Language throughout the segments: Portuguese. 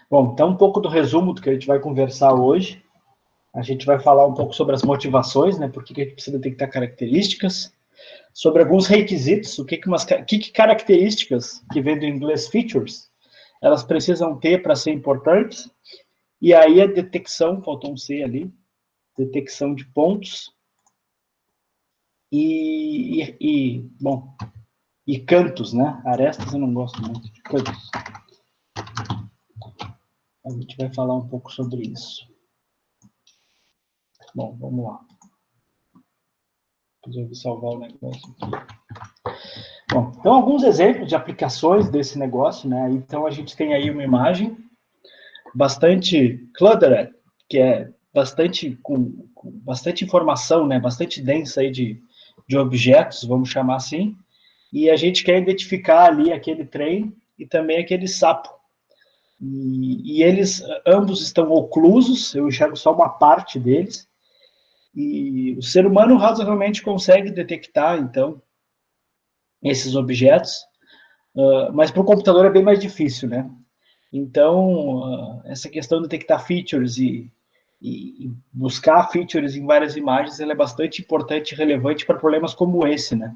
Bom, então um pouco do resumo do que a gente vai conversar hoje. A gente vai falar um pouco sobre as motivações, né? Por que a gente precisa detectar características, sobre alguns requisitos, que características, que vem do inglês features, elas precisam ter para ser importantes, e aí a detecção, faltou um C ali, detecção de pontos, bom, e cantos, né? Arestas eu não gosto muito de cantos. A gente vai falar um pouco sobre isso. Bom, vamos lá. Resolvi salvar o negócio aqui. Bom, então, alguns exemplos de aplicações desse negócio, né? Então, a gente tem aí uma imagem bastante cluttered, que é bastante com bastante informação, né? Bastante densa aí de objetos, vamos chamar assim. E a gente quer identificar ali aquele trem e também aquele sapo. E eles, ambos estão oclusos, eu enxergo só uma parte deles. E o ser humano razoavelmente consegue detectar, então, esses objetos, mas para o computador é bem mais difícil, né? Então, essa questão de detectar features e buscar features em várias imagens, ela é bastante importante e relevante para problemas como esse, né?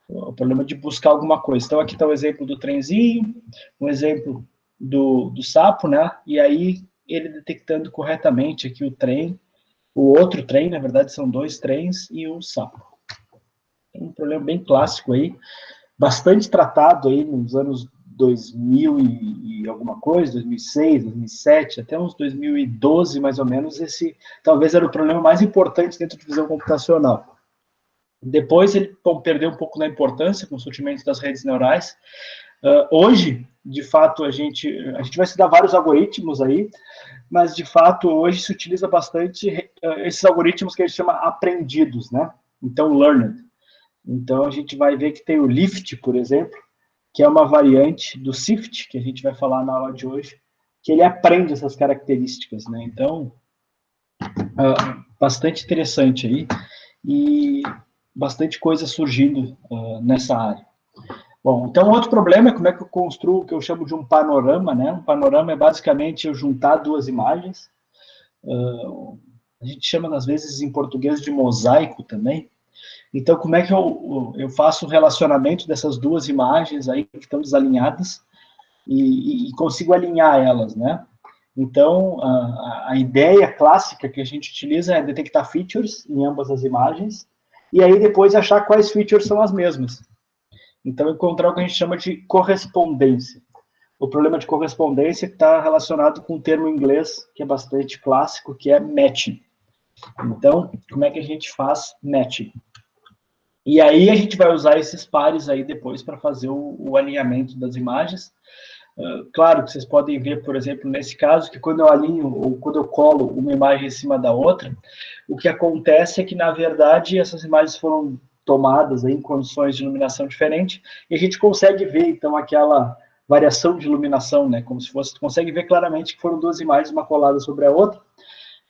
O problema de buscar alguma coisa. Então, aqui está o exemplo do trenzinho, um exemplo do sapo, né? E aí, ele detectando corretamente aqui o trem, o outro trem, na verdade, são dois trens e um sapo. É um problema bem clássico aí, bastante tratado aí nos anos 2000 e alguma coisa, 2006, 2007, até uns 2012, mais ou menos, esse talvez era o problema mais importante dentro de visão computacional. Depois ele perdeu um pouco da importância com o surgimento das redes neurais. Hoje, de fato, a gente vai estudar vários algoritmos aí, mas, de fato, hoje se utiliza bastante esses algoritmos que a gente chama aprendidos, né? Então, learned. Então, a gente vai ver que tem o LIFT, por exemplo, que é uma variante do SIFT, que a gente vai falar na aula de hoje, que ele aprende essas características, né? Então, bastante interessante aí, e bastante coisa surgindo nessa área. Bom, então outro problema é como é que eu construo o que eu chamo de um panorama, né? Um panorama é basicamente eu juntar duas imagens, a gente chama, às vezes, em português de mosaico também. Então, como é que eu faço o relacionamento dessas duas imagens aí que estão desalinhadas e consigo alinhar elas, né? Então, a ideia clássica que a gente utiliza é detectar features em ambas as imagens e aí depois achar quais features são as mesmas. Então, encontrar o que a gente chama de correspondência. O problema de correspondência está relacionado com um termo em inglês que é bastante clássico, que é matching. Então, como é que a gente faz matching? E aí a gente vai usar esses pares aí depois para fazer o alinhamento das imagens. Claro que vocês podem ver, por exemplo, nesse caso, que quando eu alinho ou quando eu colo uma imagem em cima da outra, o que acontece é que, na verdade, essas imagens foram tomadas aí em condições de iluminação diferentes, e a gente consegue ver, então, aquela variação de iluminação, né? Como se fosse, consegue ver claramente que foram duas imagens, uma colada sobre a outra,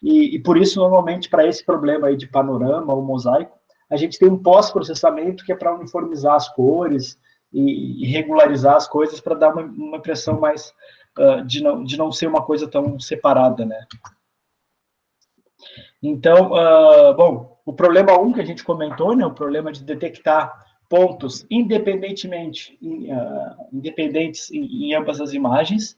e por isso, normalmente, para esse problema aí de panorama ou mosaico, a gente tem um pós-processamento que é para uniformizar as cores e regularizar as coisas para dar uma impressão mais de não ser uma coisa tão separada, né? Então, bom, o problema 1 que a gente comentou, né, o problema de detectar pontos independentes em ambas as imagens.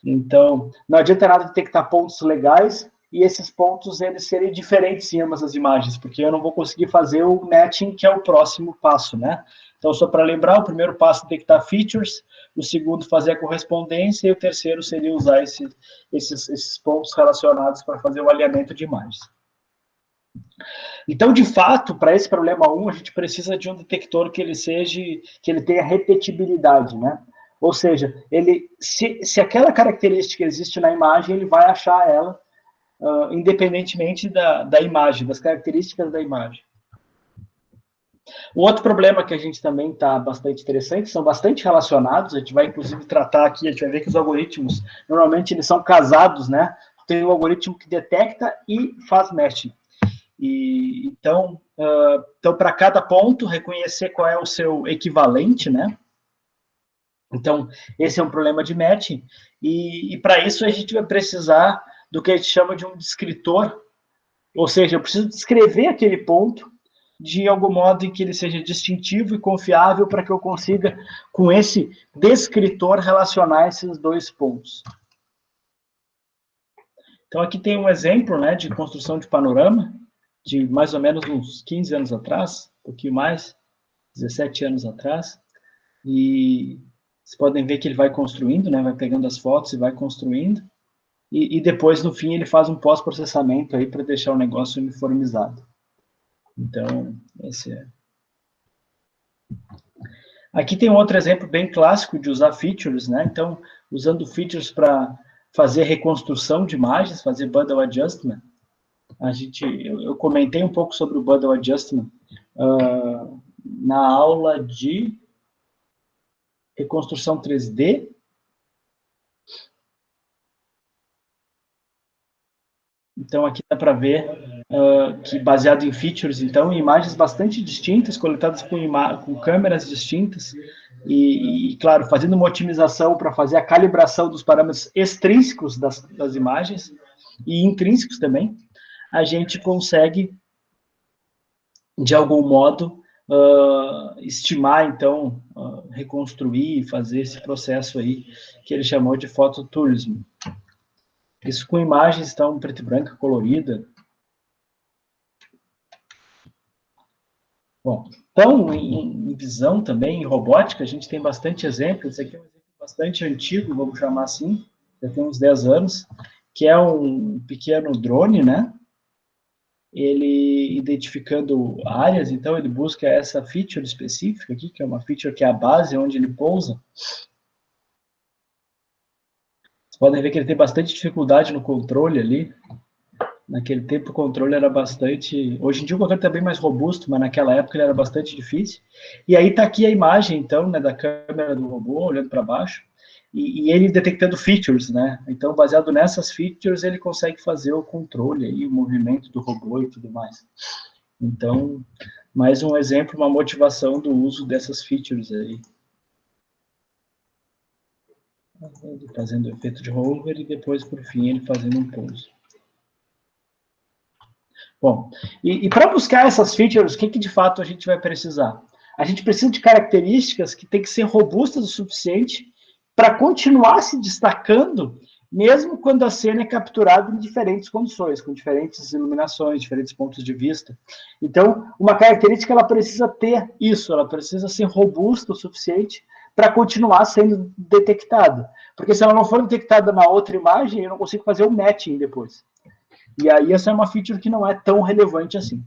Então, não adianta nada detectar pontos legais e esses pontos eles serem diferentes em ambas as imagens, porque eu não vou conseguir fazer o matching, que é o próximo passo, né? Então, só para lembrar, o primeiro passo é detectar features, o segundo fazer a correspondência e o terceiro seria usar esses pontos relacionados para fazer o alinhamento de imagens. Então, de fato, para esse problema 1, a gente precisa de um detector que ele tenha repetibilidade, né? Ou seja, se aquela característica existe na imagem, ele vai achar ela, independentemente da imagem, das características da imagem. O outro problema que a gente também está bastante interessante, são bastante relacionados, a gente vai inclusive tratar aqui, a gente vai ver que os algoritmos, normalmente eles são casados, né? Tem um algoritmo que detecta e faz matching. Então, para cada ponto, reconhecer qual é o seu equivalente, né? Então, esse é um problema de matching, e para isso a gente vai precisar do que a gente chama de um descritor, ou seja, eu preciso descrever aquele ponto de algum modo em que ele seja distintivo e confiável para que eu consiga, com esse descritor, relacionar esses dois pontos. Então, aqui tem um exemplo, né, de construção de panorama, de mais ou menos uns 15 anos atrás, um pouquinho mais, 17 anos atrás, e vocês podem ver que ele vai construindo, né, vai pegando as fotos e vai construindo, e depois, no fim, ele faz um pós-processamento aí para deixar o negócio uniformizado. Então, esse é. Aqui tem um outro exemplo bem clássico de usar features, né? Então, usando features para fazer reconstrução de imagens, fazer bundle adjustment. Eu comentei um pouco sobre o bundle adjustment na aula de reconstrução 3D. Então, aqui dá para ver que, baseado em features, então, imagens bastante distintas, coletadas com câmeras distintas, e, claro, fazendo uma otimização para fazer a calibração dos parâmetros extrínsecos das imagens, e intrínsecos também, a gente consegue, de algum modo, estimar, então, reconstruir, fazer esse processo aí, que ele chamou de phototourism. Isso com imagens, então, preto e branca, colorida. Bom, então, em visão também, em robótica, a gente tem bastante exemplos. Esse aqui é um exemplo bastante antigo, vamos chamar assim, já tem uns 10 anos, que é um pequeno drone, né? Ele, identificando áreas, então ele busca essa feature específica aqui, que é uma feature que é a base onde ele pousa. Vocês podem ver que ele tem bastante dificuldade no controle ali. Naquele tempo o controle era bastante... Hoje em dia o controle está bem mais robusto, mas naquela época ele era bastante difícil. E aí está aqui a imagem, então, né, da câmera do robô, olhando para baixo, e ele detectando features, né? Então, baseado nessas features, ele consegue fazer o controle, aí, o movimento do robô e tudo mais. Então, mais um exemplo, uma motivação do uso dessas features aí. Fazendo o efeito de hover e depois, por fim, ele fazendo um pouso. Bom, e para buscar essas features, o que de fato a gente vai precisar? A gente precisa de características que têm que ser robustas o suficiente para continuar se destacando, mesmo quando a cena é capturada em diferentes condições, com diferentes iluminações, diferentes pontos de vista. Então, uma característica ela precisa ter isso, ela precisa ser robusta o suficiente para continuar sendo detectada. Porque se ela não for detectada na outra imagem, eu não consigo fazer o matching depois. E aí essa é uma feature que não é tão relevante assim.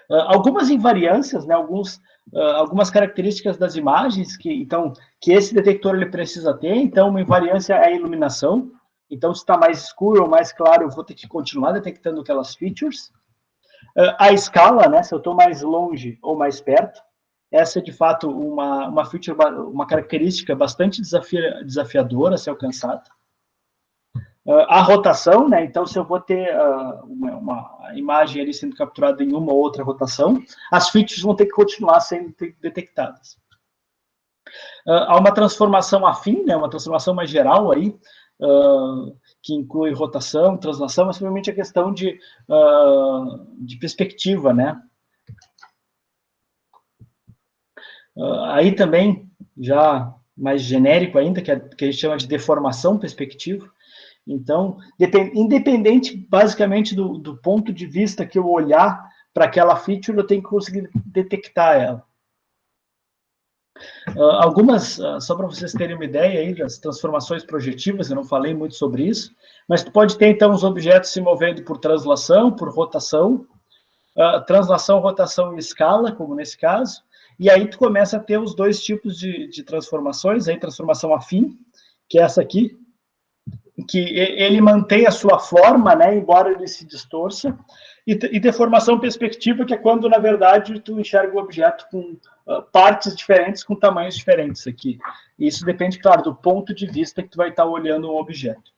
Algumas invariâncias, né, algumas características das imagens que esse detector ele precisa ter. Então, uma invariância é a iluminação. Então, se está mais escuro ou mais claro, eu vou ter que continuar detectando aquelas features. A escala, né, se eu estou mais longe ou mais perto. Essa é, de fato, uma feature, uma característica bastante desafiadora a ser alcançada. A rotação, né? Então, se eu vou ter uma imagem ali sendo capturada em uma ou outra rotação, as features vão ter que continuar sendo detectadas. Há uma transformação afim, né? Uma transformação mais geral aí, que inclui rotação, translação, mas simplesmente a questão de perspectiva, né? Aí também, já mais genérico ainda, que a gente chama de deformação perspectiva. Então, independente, basicamente, do ponto de vista que eu olhar para aquela feature, eu tenho que conseguir detectar ela. Algumas, só para vocês terem uma ideia aí das transformações projetivas, eu não falei muito sobre isso, mas tu pode ter, então, os objetos se movendo por translação, por rotação, translação, rotação e escala, como nesse caso, e aí tu começa a ter os dois tipos de transformações, aí transformação afim, que é essa aqui, que ele mantém a sua forma, né, embora ele se distorça, e deformação perspectiva, que é quando, na verdade, tu enxerga o objeto com partes diferentes, com tamanhos diferentes aqui. E isso depende, claro, do ponto de vista que tu vai estar olhando um objeto.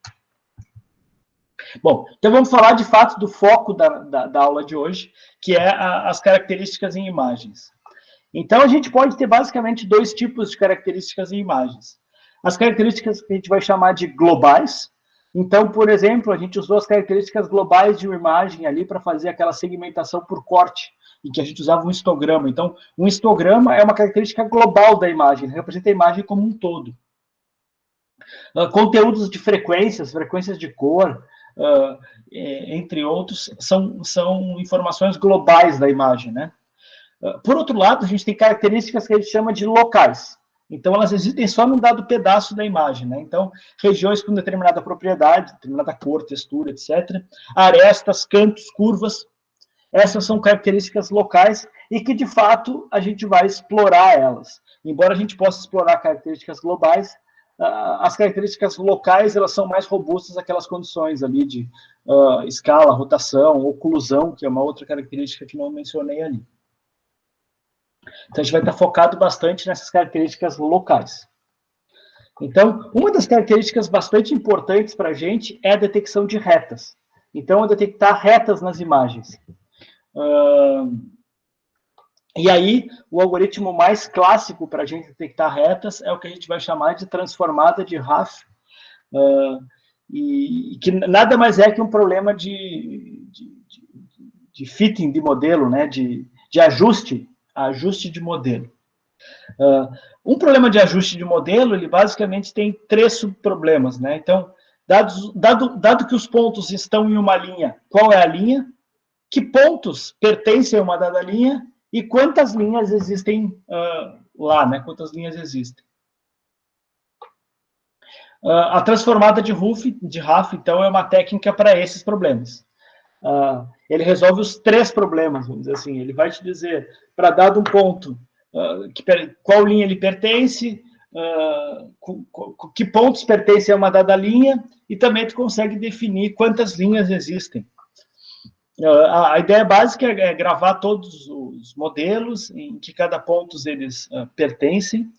Bom, então vamos falar, de fato, do foco da aula de hoje, que é as características em imagens. Então, a gente pode ter basicamente dois tipos de características em imagens. As características que a gente vai chamar de globais. Então, por exemplo, a gente usou as características globais de uma imagem ali para fazer aquela segmentação por corte, em que a gente usava um histograma. Então, um histograma é uma característica global da imagem, representa a imagem como um todo. Conteúdos de frequências de cor, entre outros, são informações globais da imagem, né? Por outro lado, a gente tem características que a gente chama de locais. Então, elas existem só num dado pedaço da imagem, né? Então, regiões com determinada propriedade, determinada cor, textura, etc. Arestas, cantos, curvas. Essas são características locais e que, de fato, a gente vai explorar elas. Embora a gente possa explorar características globais, as características locais, elas são mais robustas àquelas condições ali de escala, rotação, oclusão, que é uma outra característica que não mencionei ali. Então, a gente vai estar focado bastante nessas características locais. Então, uma das características bastante importantes para a gente é a detecção de retas. Então, é detectar retas nas imagens. E aí, o algoritmo mais clássico para a gente detectar retas é o que a gente vai chamar de transformada de Raff, e que nada mais é que um problema de fitting de modelo, né, de ajuste de modelo. Um problema de ajuste de modelo, ele basicamente tem 3 subproblemas, né? Então, dado que os pontos estão em uma linha, qual é a linha? Que pontos pertencem a uma dada linha? E quantas linhas existem lá, né? Quantas linhas existem? A transformada de Raff, então, é uma técnica para esses problemas. Ele resolve os 3 problemas, vamos dizer assim. Ele vai te dizer, para dado um ponto, qual linha ele pertence, que pontos pertencem a uma dada linha, e também tu consegue definir quantas linhas existem. A ideia básica é gravar todos os modelos em que cada ponto eles pertencem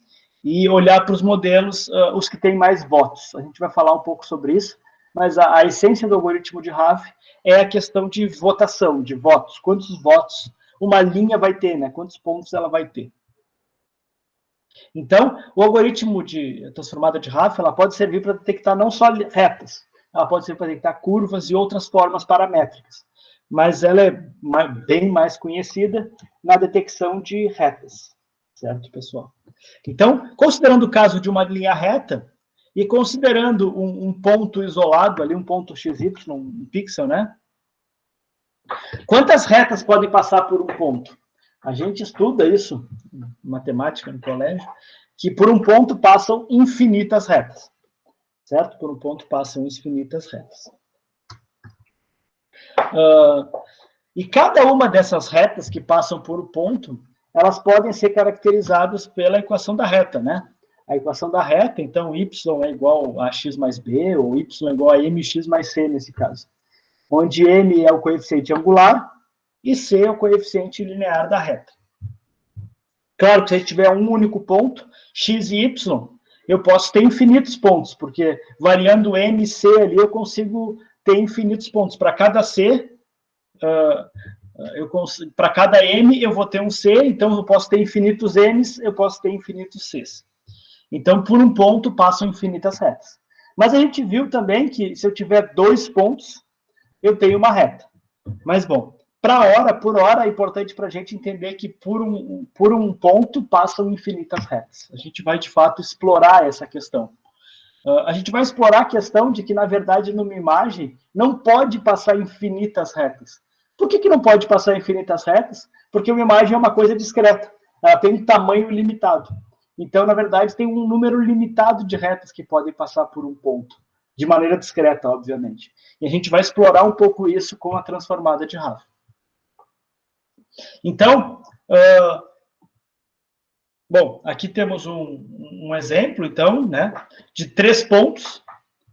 e olhar para os modelos, os que têm mais votos. A gente vai falar um pouco sobre isso, mas a essência do algoritmo de Raff é a questão de votação, de votos. Quantos votos uma linha vai ter, né? Quantos pontos ela vai ter. Então, o algoritmo de transformada de Raff, ela pode servir para detectar não só retas, ela pode servir para detectar curvas e outras formas paramétricas. Mas ela é bem mais conhecida na detecção de retas. Certo, pessoal? Então, considerando o caso de uma linha reta, e considerando um ponto isolado ali, um ponto XY, um pixel, né? Quantas retas podem passar por um ponto? A gente estuda isso em matemática no colégio, que por um ponto passam infinitas retas. Certo? Por um ponto passam infinitas retas. E cada uma dessas retas que passam por um ponto, elas podem ser caracterizadas pela equação da reta, né? A equação da reta, então, y é igual a x mais b, ou y é igual a mx mais c, nesse caso. Onde m é o coeficiente angular e c é o coeficiente linear da reta. Claro que se a gente tiver um único ponto, x e y, eu posso ter infinitos pontos, porque variando m e c ali, eu consigo ter infinitos pontos. Para cada c, para cada m, eu vou ter um c, então eu posso ter infinitos m's, eu posso ter infinitos c's. Então, por um ponto, passam infinitas retas. Mas a gente viu também que, se eu tiver 2 pontos, eu tenho uma reta. Mas, bom, por hora, é importante para a gente entender que por um ponto passam infinitas retas. A gente vai, de fato, explorar essa questão. A gente vai explorar a questão de que, na verdade, numa imagem, não pode passar infinitas retas. Por que não pode passar infinitas retas? Porque uma imagem é uma coisa discreta. Ela tem um tamanho limitado. Então, na verdade, tem um número limitado de retas que podem passar por um ponto. De maneira discreta, obviamente. E a gente vai explorar um pouco isso com a transformada de Raff. Então, bom, aqui temos um exemplo, então, né, de 3 pontos.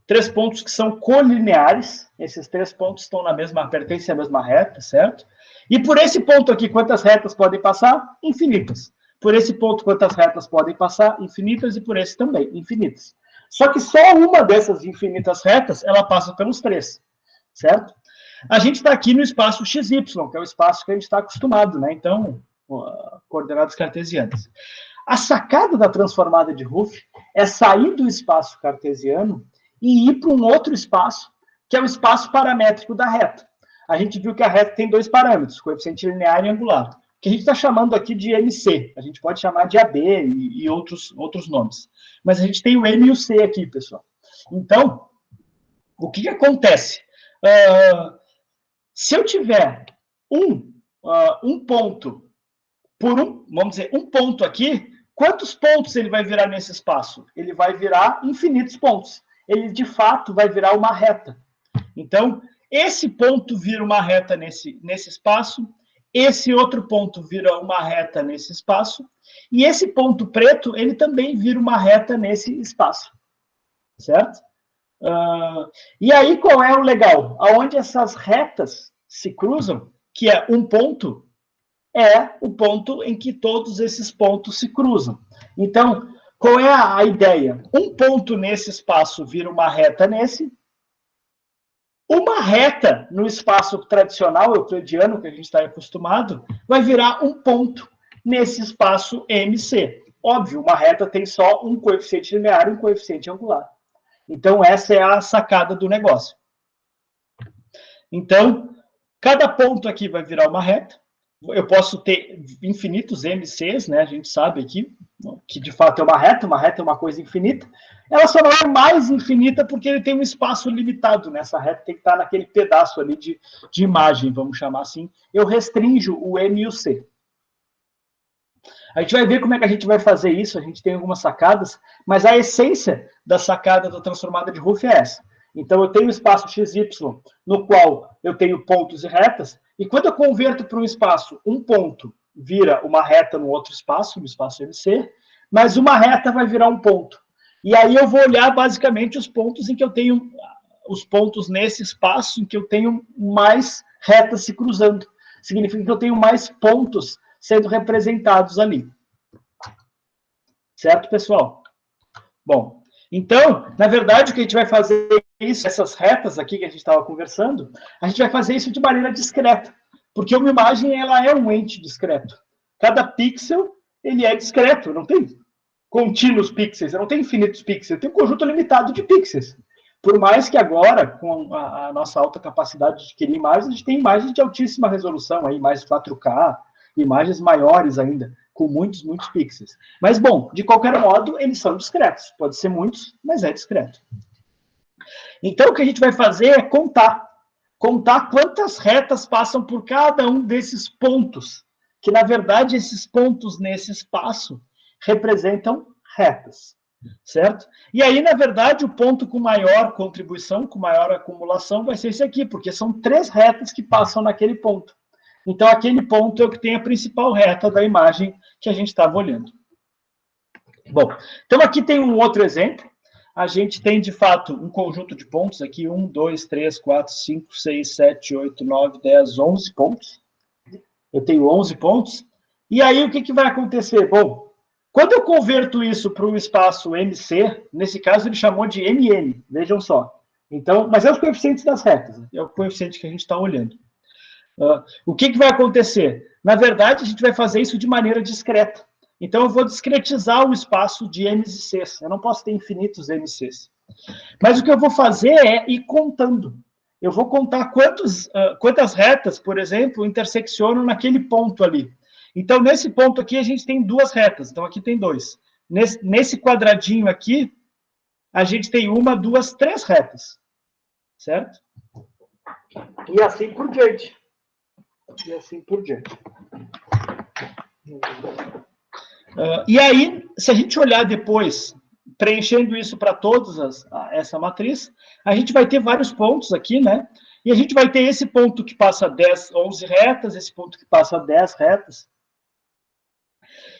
3 pontos que são colineares. Esses 3 pontos estão pertencem à mesma reta, certo? E por esse ponto aqui, quantas retas podem passar? Infinitas. Por esse ponto, quantas retas podem passar? Infinitas. E por esse também, infinitas. Só que só uma dessas infinitas retas, ela passa pelos 3, certo? A gente está aqui no espaço XY, que é o espaço que a gente está acostumado, né? Então, coordenadas cartesianas. A sacada da transformada de Hooft é sair do espaço cartesiano e ir para um outro espaço, que é o espaço paramétrico da reta. A gente viu que a reta tem dois parâmetros, coeficiente linear e angular, que a gente está chamando aqui de MC. A gente pode chamar de AB e outros nomes. Mas a gente tem o M e o C aqui, pessoal. Então, o que acontece? Se eu tiver um ponto vamos dizer, um ponto aqui, quantos pontos ele vai virar nesse espaço? Ele vai virar infinitos pontos. Ele, de fato, vai virar uma reta. Então, esse ponto vira uma reta nesse espaço, esse outro ponto vira uma reta nesse espaço, e esse ponto preto, ele também vira uma reta nesse espaço. Certo? E aí, qual é o legal? Aonde essas retas se cruzam, que é um ponto, é o ponto em que todos esses pontos se cruzam. Então, qual é a ideia? Um ponto nesse espaço vira uma reta nesse. Uma reta no espaço tradicional euclidiano, que a gente está acostumado, vai virar um ponto nesse espaço MC. Óbvio, uma reta tem só um coeficiente linear e um coeficiente angular. Então, essa é a sacada do negócio. Então, cada ponto aqui vai virar uma reta. Eu posso ter infinitos MCs, né? A gente sabe aqui que, de fato, é uma reta é uma coisa infinita. Ela só não é mais infinita porque ele tem um espaço limitado nessa reta, tem que estar naquele pedaço ali de imagem, vamos chamar assim. Eu restringo o M e o C. A gente vai ver como é que a gente vai fazer isso, a gente tem algumas sacadas, mas a essência da sacada da transformada de Hooft é essa. Então, eu tenho um espaço XY, no qual eu tenho pontos e retas, e quando eu converto para um espaço, um ponto vira uma reta no outro espaço, no espaço MC, mas uma reta vai virar um ponto. E aí eu vou olhar, basicamente, os pontos em que eu tenho, os pontos nesse espaço em que eu tenho mais retas se cruzando. Significa que eu tenho mais pontos sendo representados ali. Certo, pessoal? Bom, então, na verdade, o que a gente vai fazer é isso, essas retas aqui que a gente estava conversando, a gente vai fazer isso de maneira discreta, porque uma imagem, ela é um ente discreto. Cada pixel, ele é discreto, não tem contínuos pixels, não tem infinitos pixels, tem um conjunto limitado de pixels. Por mais que agora, com a nossa alta capacidade de adquirir imagens, a gente tem imagens de altíssima resolução, aí, mais 4K, imagens maiores ainda, com muitos pixels. Mas, bom, de qualquer modo, eles são discretos. Pode ser muitos, mas é discreto. Então, o que a gente vai fazer é contar. Contar quantas retas passam por cada um desses pontos. Que, na verdade, esses pontos nesse espaço representam retas. Certo? E aí, na verdade, o ponto com maior contribuição, com maior acumulação, vai ser esse aqui, porque são 3 retas que passam naquele ponto. Então, aquele ponto é o que tem a principal reta da imagem que a gente estava olhando. Bom, então aqui tem um outro exemplo. A gente tem, de fato, um conjunto de pontos aqui, 1, 2, 3, 4, 5, 6, 7, 8, 9, 10, 11 pontos. Eu tenho 11 pontos. E aí, o que vai acontecer? Bom, quando eu converto isso para um espaço MC, nesse caso ele chamou de MM, vejam só. Então, mas é os coeficientes das retas, é o coeficiente que a gente está olhando. O que vai acontecer? Na verdade, a gente vai fazer isso de maneira discreta. Então, eu vou discretizar o espaço de M's e C's. Eu não posso ter infinitos MCs. Mas o que eu vou fazer é ir contando. Eu vou contar quantas retas, por exemplo, interseccionam naquele ponto ali. Então, nesse ponto aqui, a gente tem 2 retas. Então, aqui tem 2. Nesse quadradinho aqui, a gente tem 1, 2, 3 retas. Certo? E assim por diante. E assim por diante. E aí, se a gente olhar depois, preenchendo isso para todas essa matriz, a gente vai ter vários pontos aqui, né? E a gente vai ter esse ponto que passa 11 retas, esse ponto que passa 10 retas.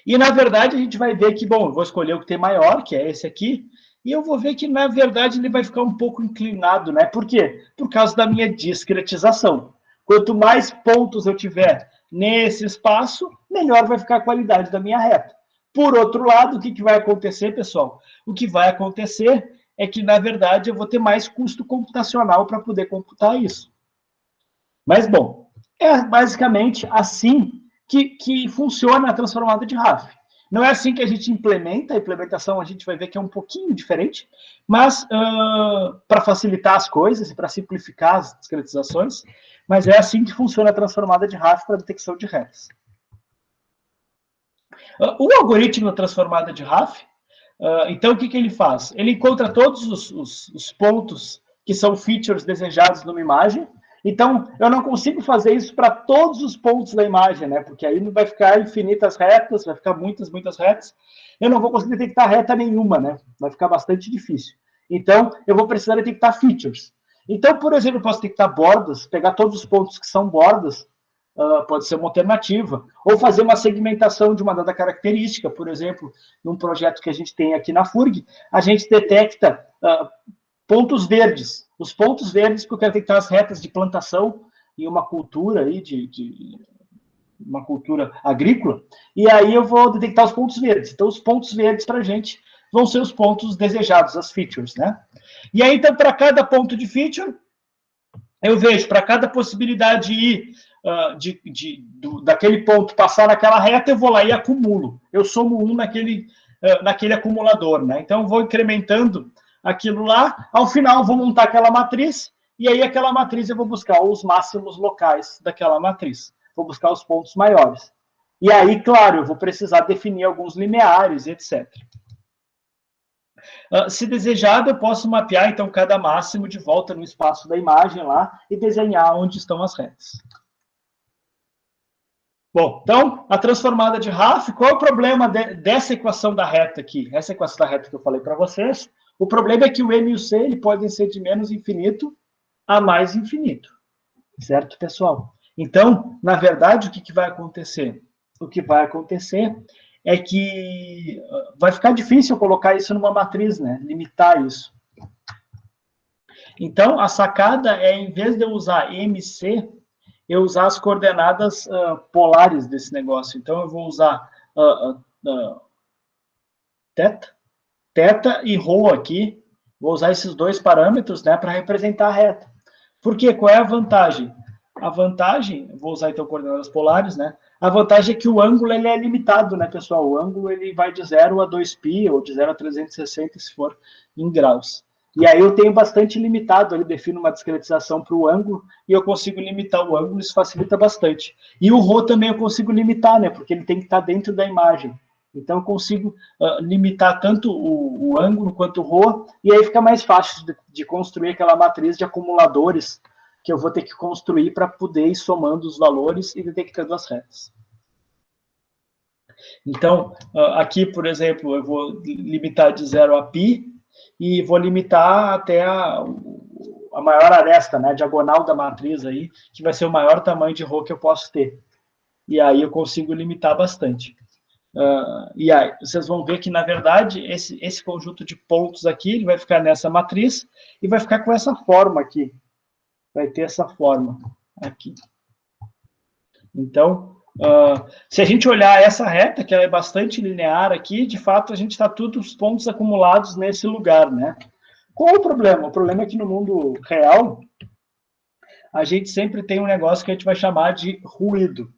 E, na verdade, a gente vai ver que, bom, eu vou escolher o que tem maior, que é esse aqui, e eu vou ver que, na verdade, ele vai ficar um pouco inclinado, né? Por quê? Por causa da minha discretização. Quanto mais pontos eu tiver nesse espaço, melhor vai ficar a qualidade da minha reta. Por outro lado, o que vai acontecer, pessoal? O que vai acontecer é que, na verdade, eu vou ter mais custo computacional para poder computar isso. Mas, bom, é basicamente assim que funciona a transformada de RAF. Não é assim que a gente implementa, a implementação a gente vai ver que é um pouquinho diferente, mas para facilitar as coisas e para simplificar as discretizações, mas é assim que funciona a transformada de RAF para detecção de retas. O algoritmo da transformada de RAF, então o que ele faz? Ele encontra todos os pontos que são features desejados numa imagem. Então, eu não consigo fazer isso para todos os pontos da imagem, né? Porque aí vai ficar infinitas retas, vai ficar muitas retas. Eu não vou conseguir detectar reta nenhuma, né? Vai ficar bastante difícil. Então, eu vou precisar detectar features. Então, por exemplo, eu posso detectar bordas, pegar todos os pontos que são bordas, pode ser uma alternativa. Ou fazer uma segmentação de uma dada característica. Por exemplo, num projeto que a gente tem aqui na FURG, a gente detecta pontos verdes. Os pontos verdes, porque eu quero detectar as retas de plantação em uma cultura aí uma cultura agrícola, e aí eu vou detectar os pontos verdes. Então, os pontos verdes para a gente vão ser os pontos desejados, as features, né? E aí, então, para cada ponto de feature, eu vejo, para cada possibilidade de ir daquele ponto passar naquela reta, eu vou lá e acumulo. Eu somo um naquele acumulador, né? Então, eu vou incrementando aquilo lá, ao final eu vou montar aquela matriz, e aí aquela matriz eu vou buscar os máximos locais daquela matriz. Vou buscar os pontos maiores. E aí, claro, eu vou precisar definir alguns lineares, etc. Se desejado, eu posso mapear, então, cada máximo de volta no espaço da imagem lá e desenhar onde estão as retas. Bom, então, a transformada de RAF, qual é o problema dessa equação da reta aqui? Essa equação da reta que eu falei para vocês, o problema é que o M e o C ele podem ser de menos infinito a mais infinito. Certo, pessoal? Então, na verdade, o que vai acontecer? O que vai acontecer é que vai ficar difícil colocar isso numa matriz, né? Limitar isso. Então, a sacada é, em vez de eu usar MC, eu usar as coordenadas polares desse negócio. Então, eu vou usar θ e ρ aqui. Vou usar esses dois parâmetros, né, para representar a reta. Por quê? Qual é a vantagem? A vantagem, vou usar então coordenadas polares, né? A vantagem é que o ângulo ele é limitado, né, pessoal? O ângulo ele vai de 0 a 2π, ou de 0 a 360, se for em graus. E aí eu tenho bastante limitado, ele define uma discretização para o ângulo, e eu consigo limitar o ângulo, isso facilita bastante. E o ρ também eu consigo limitar, né? Porque ele tem que estar dentro da imagem. Então eu consigo limitar tanto o ângulo quanto o ρ, e aí fica mais fácil de construir aquela matriz de acumuladores que eu vou ter que construir para poder ir somando os valores e detectando as retas. Então, aqui, por exemplo, eu vou limitar de 0 a π e vou limitar até a maior aresta, né, a diagonal da matriz aí, que vai ser o maior tamanho de ρ que eu posso ter. E aí eu consigo limitar bastante. E aí, vocês vão ver que, na verdade, esse conjunto de pontos aqui, ele vai ficar nessa matriz e vai ficar com essa forma aqui. Vai ter essa forma aqui. Então, se a gente olhar essa reta, que ela é bastante linear aqui, de fato, a gente está todos os pontos acumulados nesse lugar, né? Qual o problema? O problema é que no mundo real, a gente sempre tem um negócio que a gente vai chamar de ruído.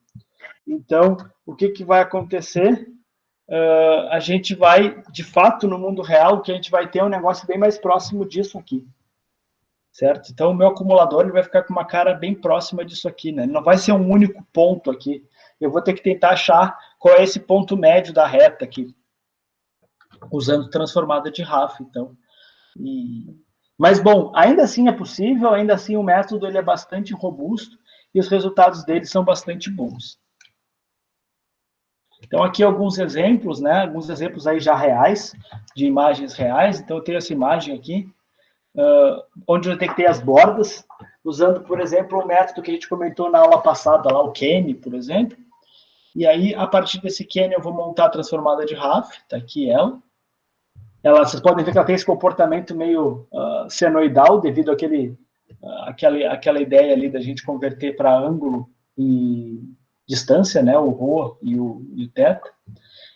Então, o que vai acontecer? A gente vai, de fato, no mundo real, que a gente vai ter um negócio bem mais próximo disso aqui. Certo? Então, o meu acumulador ele vai ficar com uma cara bem próxima disso aqui, né? Ele não vai ser um único ponto aqui. Eu vou ter que tentar achar qual é esse ponto médio da reta aqui, usando transformada de RAF, então. Mas, bom, ainda assim é possível, ainda assim o método ele é bastante robusto e os resultados dele são bastante bons. Então, aqui alguns exemplos, né? Alguns exemplos aí já reais, de imagens reais. Então, eu tenho essa imagem aqui, onde eu detectei as bordas, usando, por exemplo, o método que a gente comentou na aula passada, lá, o Kenny, por exemplo. E aí, a partir desse Kenny, eu vou montar a transformada de RAF, tá aqui ela. Vocês podem ver que ela tem esse comportamento meio senoidal, devido àquela ideia ali da gente converter para ângulo e distância, né, o ρ e o θ.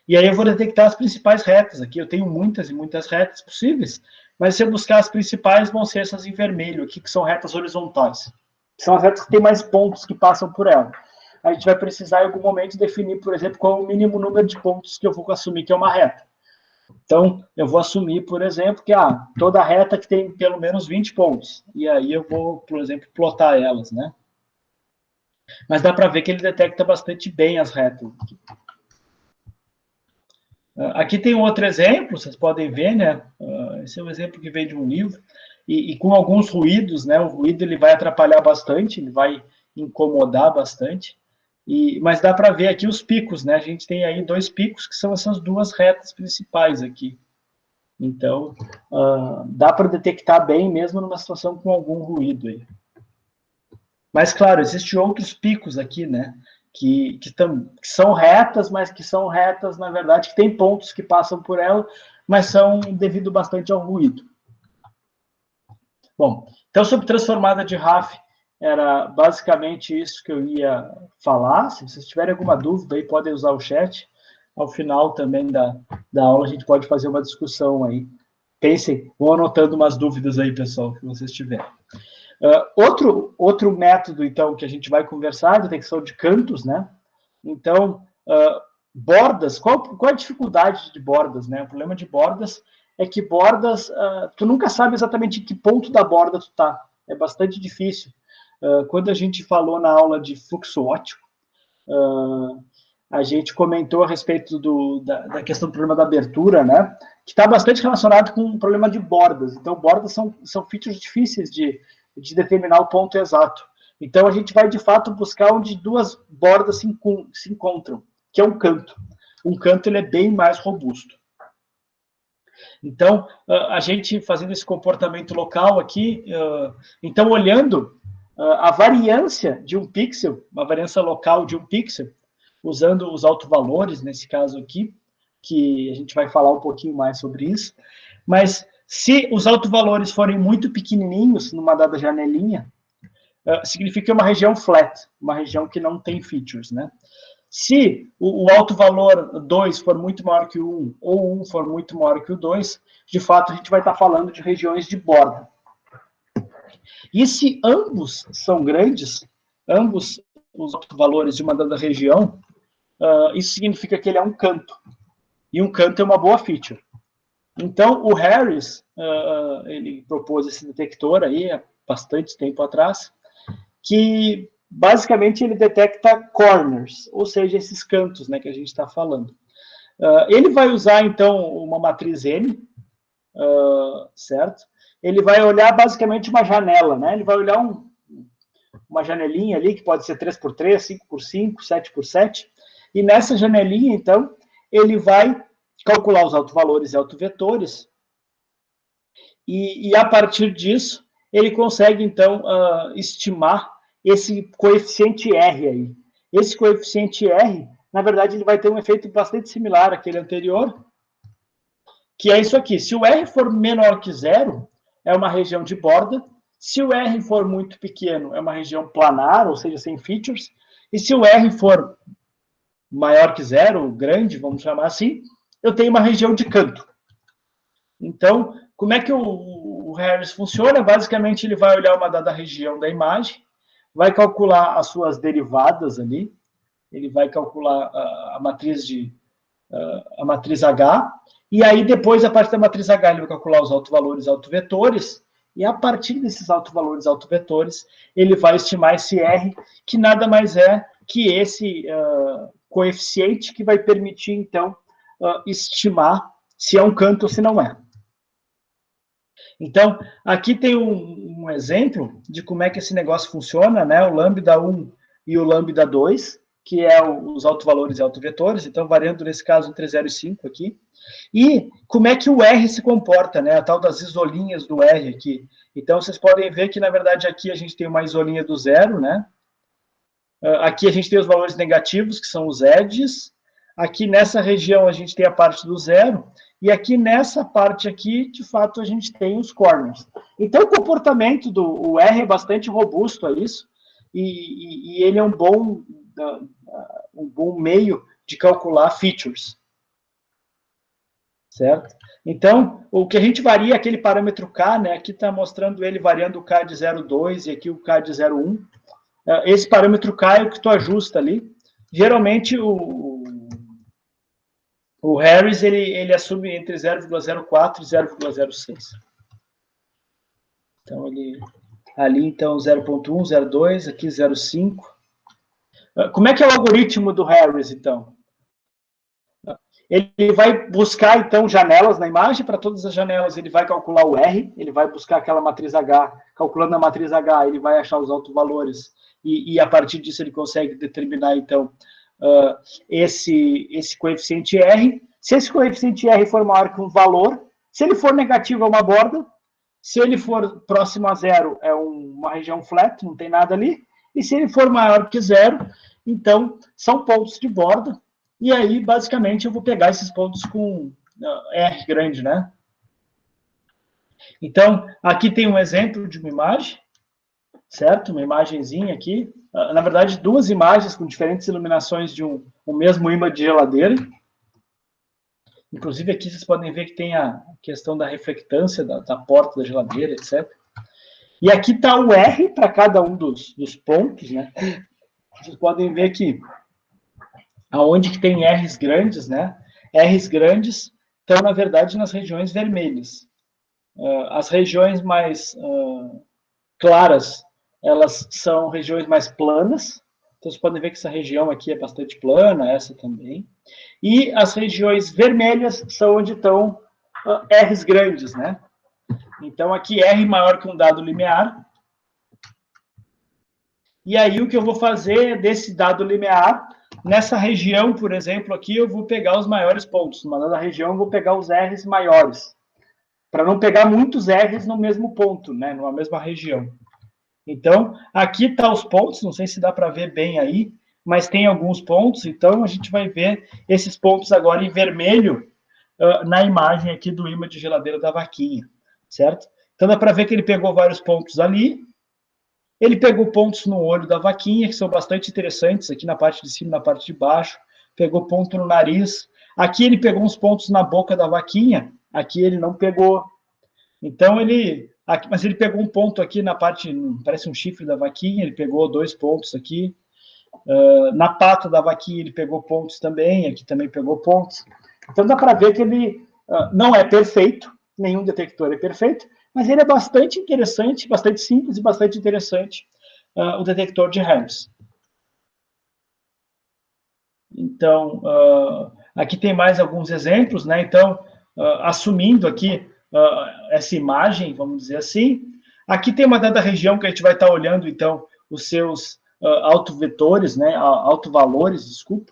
E aí eu vou detectar as principais retas aqui. Eu tenho muitas e muitas retas possíveis, mas se eu buscar as principais, vão ser essas em vermelho aqui, que são retas horizontais. São as retas que têm mais pontos que passam por ela. a gente vai precisar, em algum momento, definir, por exemplo, qual é o mínimo número de pontos que eu vou assumir que é uma reta. Então, eu vou assumir, por exemplo, que toda reta que tem pelo menos 20 pontos. E aí eu vou, por exemplo, plotar elas, né? Mas dá para ver que ele detecta bastante bem as retas. Aqui tem um outro exemplo, vocês podem ver, né? Esse é um exemplo que vem de um livro. E com alguns ruídos, né? O ruído ele vai atrapalhar bastante, ele vai incomodar bastante. Mas dá para ver aqui os picos, né? A gente tem aí 2 picos, que são essas 2 retas principais aqui. Então, dá para detectar bem, mesmo numa situação com algum ruído aí. Mas, claro, existem outros picos aqui, né? Que são retas, mas que são retas, na verdade, que tem pontos que passam por ela, mas são devido bastante ao ruído. Bom, então, sobre transformada de RAF, era basicamente isso que eu ia falar. Se vocês tiverem alguma dúvida aí, podem usar o chat. Ao final também da aula, a gente pode fazer uma discussão aí. Pensem, vão anotando umas dúvidas aí, pessoal, que vocês tiverem. Outro método, então, que a gente vai conversar, é a detecção de cantos, né? Então, bordas, qual a dificuldade de bordas, né? O problema de bordas é que bordas, tu nunca sabe exatamente em que ponto da borda tu tá. É bastante difícil. Quando a gente falou na aula de fluxo óptico, a gente comentou a respeito da questão do problema da abertura, né? Que está bastante relacionado com o problema de bordas. Então, bordas são features difíceis de determinar o ponto exato. Então, a gente vai, de fato, buscar onde 2 bordas se encontram, que é um canto. Um canto ele é bem mais robusto. Então, a gente fazendo esse comportamento local aqui, então, olhando a variância de um pixel, uma variância local de um pixel, usando os autovalores, nesse caso aqui, que a gente vai falar um pouquinho mais sobre isso, mas se os autovalores forem muito pequenininhos numa dada janelinha, significa que é uma região flat, uma região que não tem features, né? Se o autovalor 2 for muito maior que o 1, ou 1 for muito maior que o 2, de fato, a gente vai estar falando de regiões de borda. E se ambos são grandes, ambos os autovalores de uma dada região, isso significa que ele é um canto. E um canto é uma boa feature. Então, o Harris, ele propôs esse detector aí há bastante tempo atrás, que basicamente ele detecta corners, ou seja, esses cantos, né, que a gente está falando. Ele vai usar, então, uma matriz N, certo? Ele vai olhar basicamente uma janela, né? Ele vai olhar uma janelinha ali, que pode ser 3x3, 5x5, 7x7, e nessa janelinha, então, ele vai calcular os autovalores e autovetores, e a partir disso, ele consegue, então, estimar esse coeficiente R aí. Esse coeficiente R, na verdade, ele vai ter um efeito bastante similar àquele anterior, que é isso aqui. Se o R for menor que 0, é uma região de borda. Se o R for muito pequeno, é uma região planar, ou seja, sem features. E se o R for maior que 0, grande, vamos chamar assim, eu tenho uma região de canto. Então, como é que o Harris funciona? Basicamente, ele vai olhar uma dada região da imagem, vai calcular as suas derivadas ali, ele vai calcular a matriz H, e aí depois, a partir da matriz H, ele vai calcular os autovalores e autovetores, e a partir desses autovalores e autovetores, ele vai estimar esse R, que nada mais é que esse coeficiente que vai permitir, então, estimar se é um canto ou se não é. Então, aqui tem um exemplo de como é que esse negócio funciona, né? O lambda 1 e o lambda 2, que é os autovalores e autovetores, então variando nesse caso entre 0 e 5 aqui. E como é que o R se comporta, né? A tal das isolinhas do R aqui. Então, vocês podem ver que, na verdade, aqui a gente tem uma isolinha do 0, né? Aqui a gente tem os valores negativos, que são os edges. Aqui nessa região a gente tem a parte do 0. E aqui nessa parte aqui, de fato, a gente tem os corners. Então, o comportamento do R é bastante robusto a isso. E ele é um bom meio de calcular features. Certo? Então, o que a gente varia é aquele parâmetro K, né? Aqui está mostrando ele variando o K de 0,2 e aqui o K de 0,1. esse parâmetro cai, o que tu ajusta ali. Geralmente, o Harris, ele assume entre 0,04 e 0,06. Então, ali, então, 0,1, 0,2, aqui 0,5. Como é que é o algoritmo do Harris, então? Ele vai buscar, então, janelas na imagem. Para todas as janelas, ele vai calcular o R, ele vai buscar aquela matriz H. Calculando a matriz H, ele vai achar os autovalores. E a partir disso, ele consegue determinar, então, esse coeficiente R. Se esse coeficiente R for maior que um valor, se ele for negativo, é uma borda. Se ele for próximo a zero, é uma região flat, não tem nada ali. E se ele for maior que zero, então, são pontos de borda. E aí, basicamente, eu vou pegar esses pontos com R grande, né? Então, aqui tem um exemplo de uma imagem, certo? Uma imagenzinha aqui. Na verdade, duas imagens com diferentes iluminações de um mesmo imã de geladeira. Inclusive, aqui vocês podem ver que tem a questão da reflectância da porta da geladeira, etc. E aqui está o R para cada um dos pontos, né? Vocês podem ver que aonde que tem R's grandes, né? R's grandes estão, na verdade, nas regiões vermelhas. As regiões mais claras, elas são regiões mais planas. Então, vocês podem ver que essa região aqui é bastante plana, essa também. E as regiões vermelhas são onde estão R's grandes, né? Então, aqui R maior que um dado limiar. E aí, o que eu vou fazer desse dado limiar, nessa região, por exemplo, aqui, eu vou pegar os maiores pontos. Numa dada região, eu vou pegar os R's maiores. Para não pegar muitos R's no mesmo ponto, né? Numa mesma região. Então, aqui estão os pontos, não sei se dá para ver bem aí, mas tem alguns pontos, então a gente vai ver esses pontos agora em vermelho na imagem aqui do imã de geladeira da vaquinha, certo? Então dá para ver que ele pegou vários pontos ali, ele pegou pontos no olho da vaquinha, que são bastante interessantes, aqui na parte de cima e na parte de baixo, pegou ponto no nariz, aqui ele pegou uns pontos na boca da vaquinha, aqui ele não pegou. Então mas ele pegou um ponto aqui na parte, parece um chifre da vaquinha, ele pegou 2 pontos aqui. Na pata da vaquinha ele pegou pontos também, aqui também pegou pontos. Então dá para ver que ele não é perfeito, nenhum detector é perfeito, mas ele é bastante interessante, bastante simples e bastante interessante, o detector de Harris. Então, aqui tem mais alguns exemplos, né? Então, assumindo aqui essa imagem, vamos dizer assim, aqui tem uma dada região que a gente vai estar olhando, então, os seus autovetores, né? Autovalores, desculpa.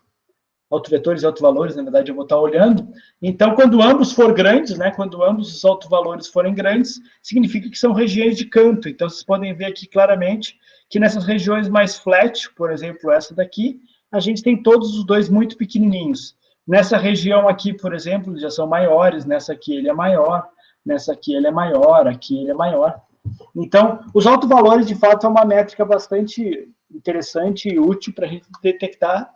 Autovetores e autovalores, na verdade, eu vou estar olhando. Então, quando ambos for grandes, né? Quando ambos os autovalores forem grandes, significa que são regiões de canto. Então, vocês podem ver aqui claramente que nessas regiões mais flat, por exemplo, essa daqui, a gente tem todos os dois muito pequenininhos. Nessa região aqui, por exemplo, já são maiores, nessa aqui ele é maior, nessa aqui ele é maior, aqui ele é maior. Então, os autovalores, de fato, é uma métrica bastante interessante e útil para a gente detectar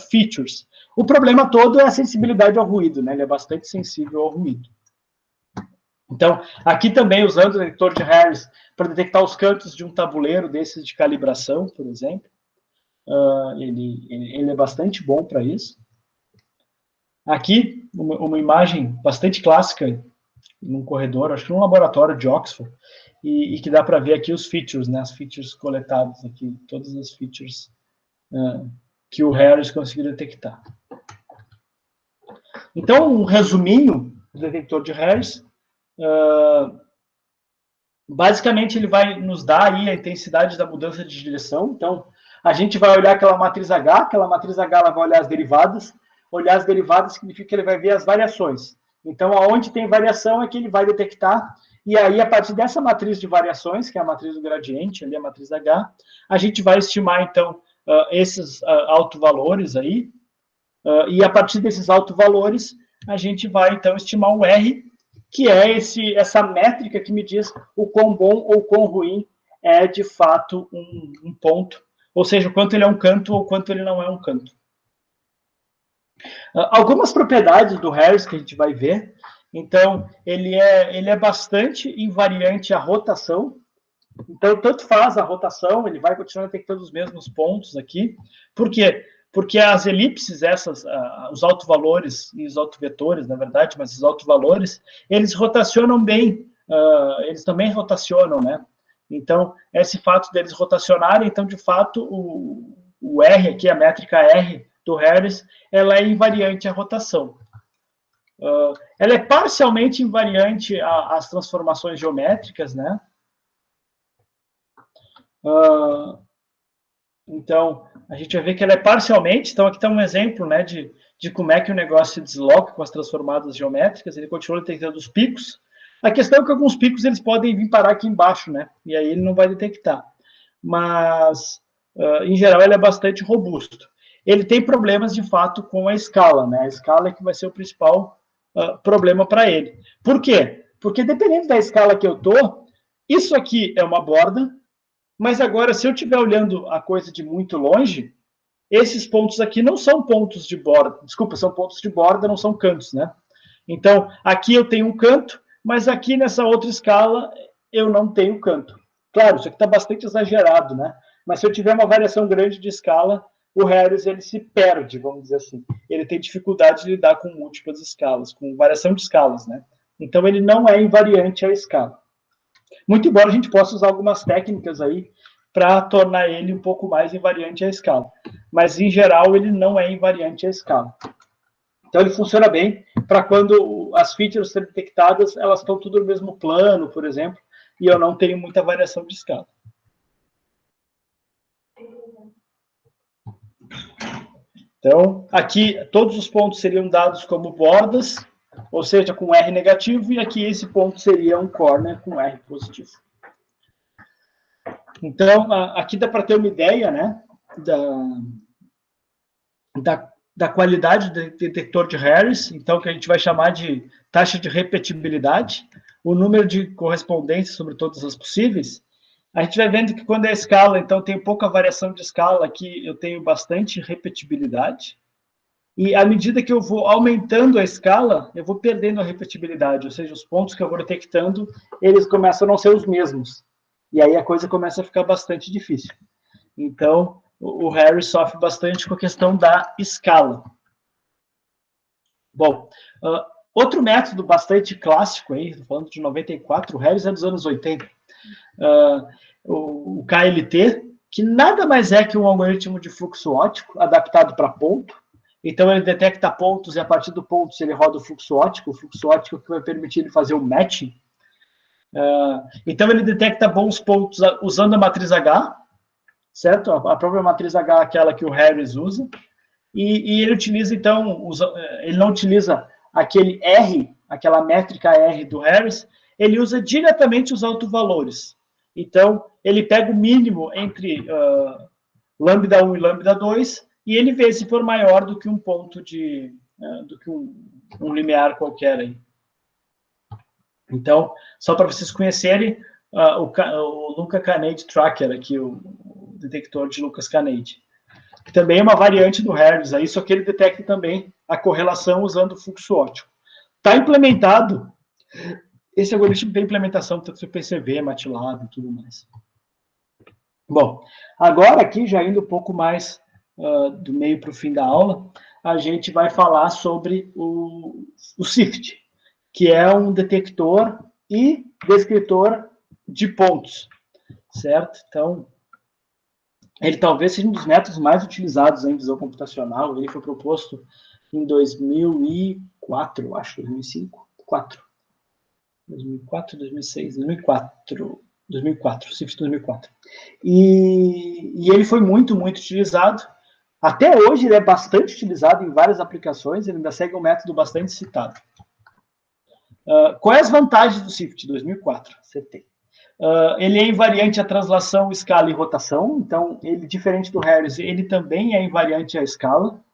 features. O problema todo é a sensibilidade ao ruído, né? Ele é bastante sensível ao ruído. Então, aqui também, usando o detector de Harris para detectar os cantos de um tabuleiro desses de calibração, por exemplo, ele é bastante bom para isso. Aqui, uma imagem bastante clássica, num corredor, acho que num laboratório de Oxford, e que dá para ver aqui os features, né, as features coletadas aqui, todas as features que o Harris conseguiu detectar. Então, um resuminho do detector de Harris, basicamente ele vai nos dar aí a intensidade da mudança de direção. Então, a gente vai olhar aquela matriz H ela vai olhar as derivadas significa que ele vai ver as variações. Então, aonde tem variação é que ele vai detectar, e aí, a partir dessa matriz de variações, que é a matriz do gradiente, ali a matriz H, a gente vai estimar, então, esses autovalores aí, e a partir desses autovalores, a gente vai, então, estimar o R, que é essa métrica que me diz o quão bom ou quão ruim é, de fato, um ponto, ou seja, o quanto ele é um canto ou quanto ele não é um canto. Algumas propriedades do Harris que a gente vai ver. Então, ele é bastante invariante à rotação. Então, tanto faz a rotação, ele vai continuar detectando os mesmos pontos aqui. Por quê? Porque as elipses, os autovalores e os autovetores, na verdade, mas os autovalores, eles rotacionam bem, eles também rotacionam, né? Então, esse fato deles rotacionarem, então, de fato, o R aqui, a métrica R do Harris, ela é invariante à rotação. Ela é parcialmente invariante às transformações geométricas, né? Então, a gente vai ver que ela é parcialmente, então aqui está um exemplo, né, de como é que o negócio se desloca com as transformadas geométricas, ele continua detectando os picos. A questão é que alguns picos eles podem vir parar aqui embaixo, né, e aí ele não vai detectar. Mas, em geral, ele é bastante robusto. Ele tem problemas, de fato, com a escala, né, a escala é que vai ser o principal problema para ele. Por quê? Porque dependendo da escala que eu estou, isso aqui é uma borda, mas agora, se eu estiver olhando a coisa de muito longe, esses pontos aqui não são pontos de borda. Desculpa, são pontos de borda, não são cantos, né? Então, aqui eu tenho um canto, mas aqui nessa outra escala eu não tenho canto. Claro, isso aqui está bastante exagerado, né? Mas se eu tiver uma variação grande de escala, o Harris ele se perde, vamos dizer assim. Ele tem dificuldade de lidar com múltiplas escalas, com variação de escalas, né? Então, ele não é invariante à escala. Muito embora a gente possa usar algumas técnicas aí para tornar ele um pouco mais invariante à escala. Mas, em geral, ele não é invariante à escala. Então, ele funciona bem para quando as features são detectadas, elas estão tudo no mesmo plano, por exemplo, e eu não tenho muita variação de escala. Então, aqui, todos os pontos seriam dados como bordas, ou seja, com R negativo, e aqui esse ponto seria um corner com R positivo. Então, aqui dá para ter uma ideia, né, da qualidade do detector de Harris, então, que a gente vai chamar de taxa de repetibilidade, o número de correspondências sobre todas as possíveis. A gente vai vendo que quando é escala, então, tem pouca variação de escala, aqui eu tenho bastante repetibilidade, e à medida que eu vou aumentando a escala, eu vou perdendo a repetibilidade, ou seja, os pontos que eu vou detectando, eles começam a não ser os mesmos. E aí a coisa começa a ficar bastante difícil. Então, o Harris sofre bastante com a questão da escala. Bom, outro método bastante clássico, aí, falando de 94, o Harris é dos anos 80, o KLT, que nada mais é que um algoritmo de fluxo óptico adaptado para ponto. Então, ele detecta pontos e, a partir do ponto, ele roda o fluxo óptico que vai permitir ele fazer o matching. Então, ele detecta bons pontos usando a matriz H, certo? A própria matriz H, aquela que o Harris usa. E ele utiliza, então, ele não utiliza aquele R, aquela métrica R do Harris, ele usa diretamente os autovalores. Então, ele pega o mínimo entre lambda 1 e lambda 2, e ele vê se for maior do que um ponto do que um limiar qualquer aí. Então, só para vocês conhecerem, o Luca Canade Tracker, aqui, o detector de Lucas Canade, que também é uma variante do Harris, aí, só que ele detecta também a correlação usando o fluxo óptico. Está implementado, esse algoritmo tem implementação tanto no PCV, MATLAB e tudo mais. Bom, agora aqui, já indo um pouco mais do meio para o fim da aula, a gente vai falar sobre o SIFT, que é um detector e descritor de pontos, certo? Então, ele talvez seja um dos métodos mais utilizados em visão computacional. Ele foi proposto em 2004, acho, 2005, 2004, 2006, 2004, SIFT 2004. E ele foi muito, muito utilizado. Até hoje ele é bastante utilizado em várias aplicações, ele ainda segue um método bastante citado. Quais as vantagens do SIFT 2004? Acertei. Ele é invariante à translação, escala e rotação. Então, ele, diferente do Harris, ele também é invariante à escala.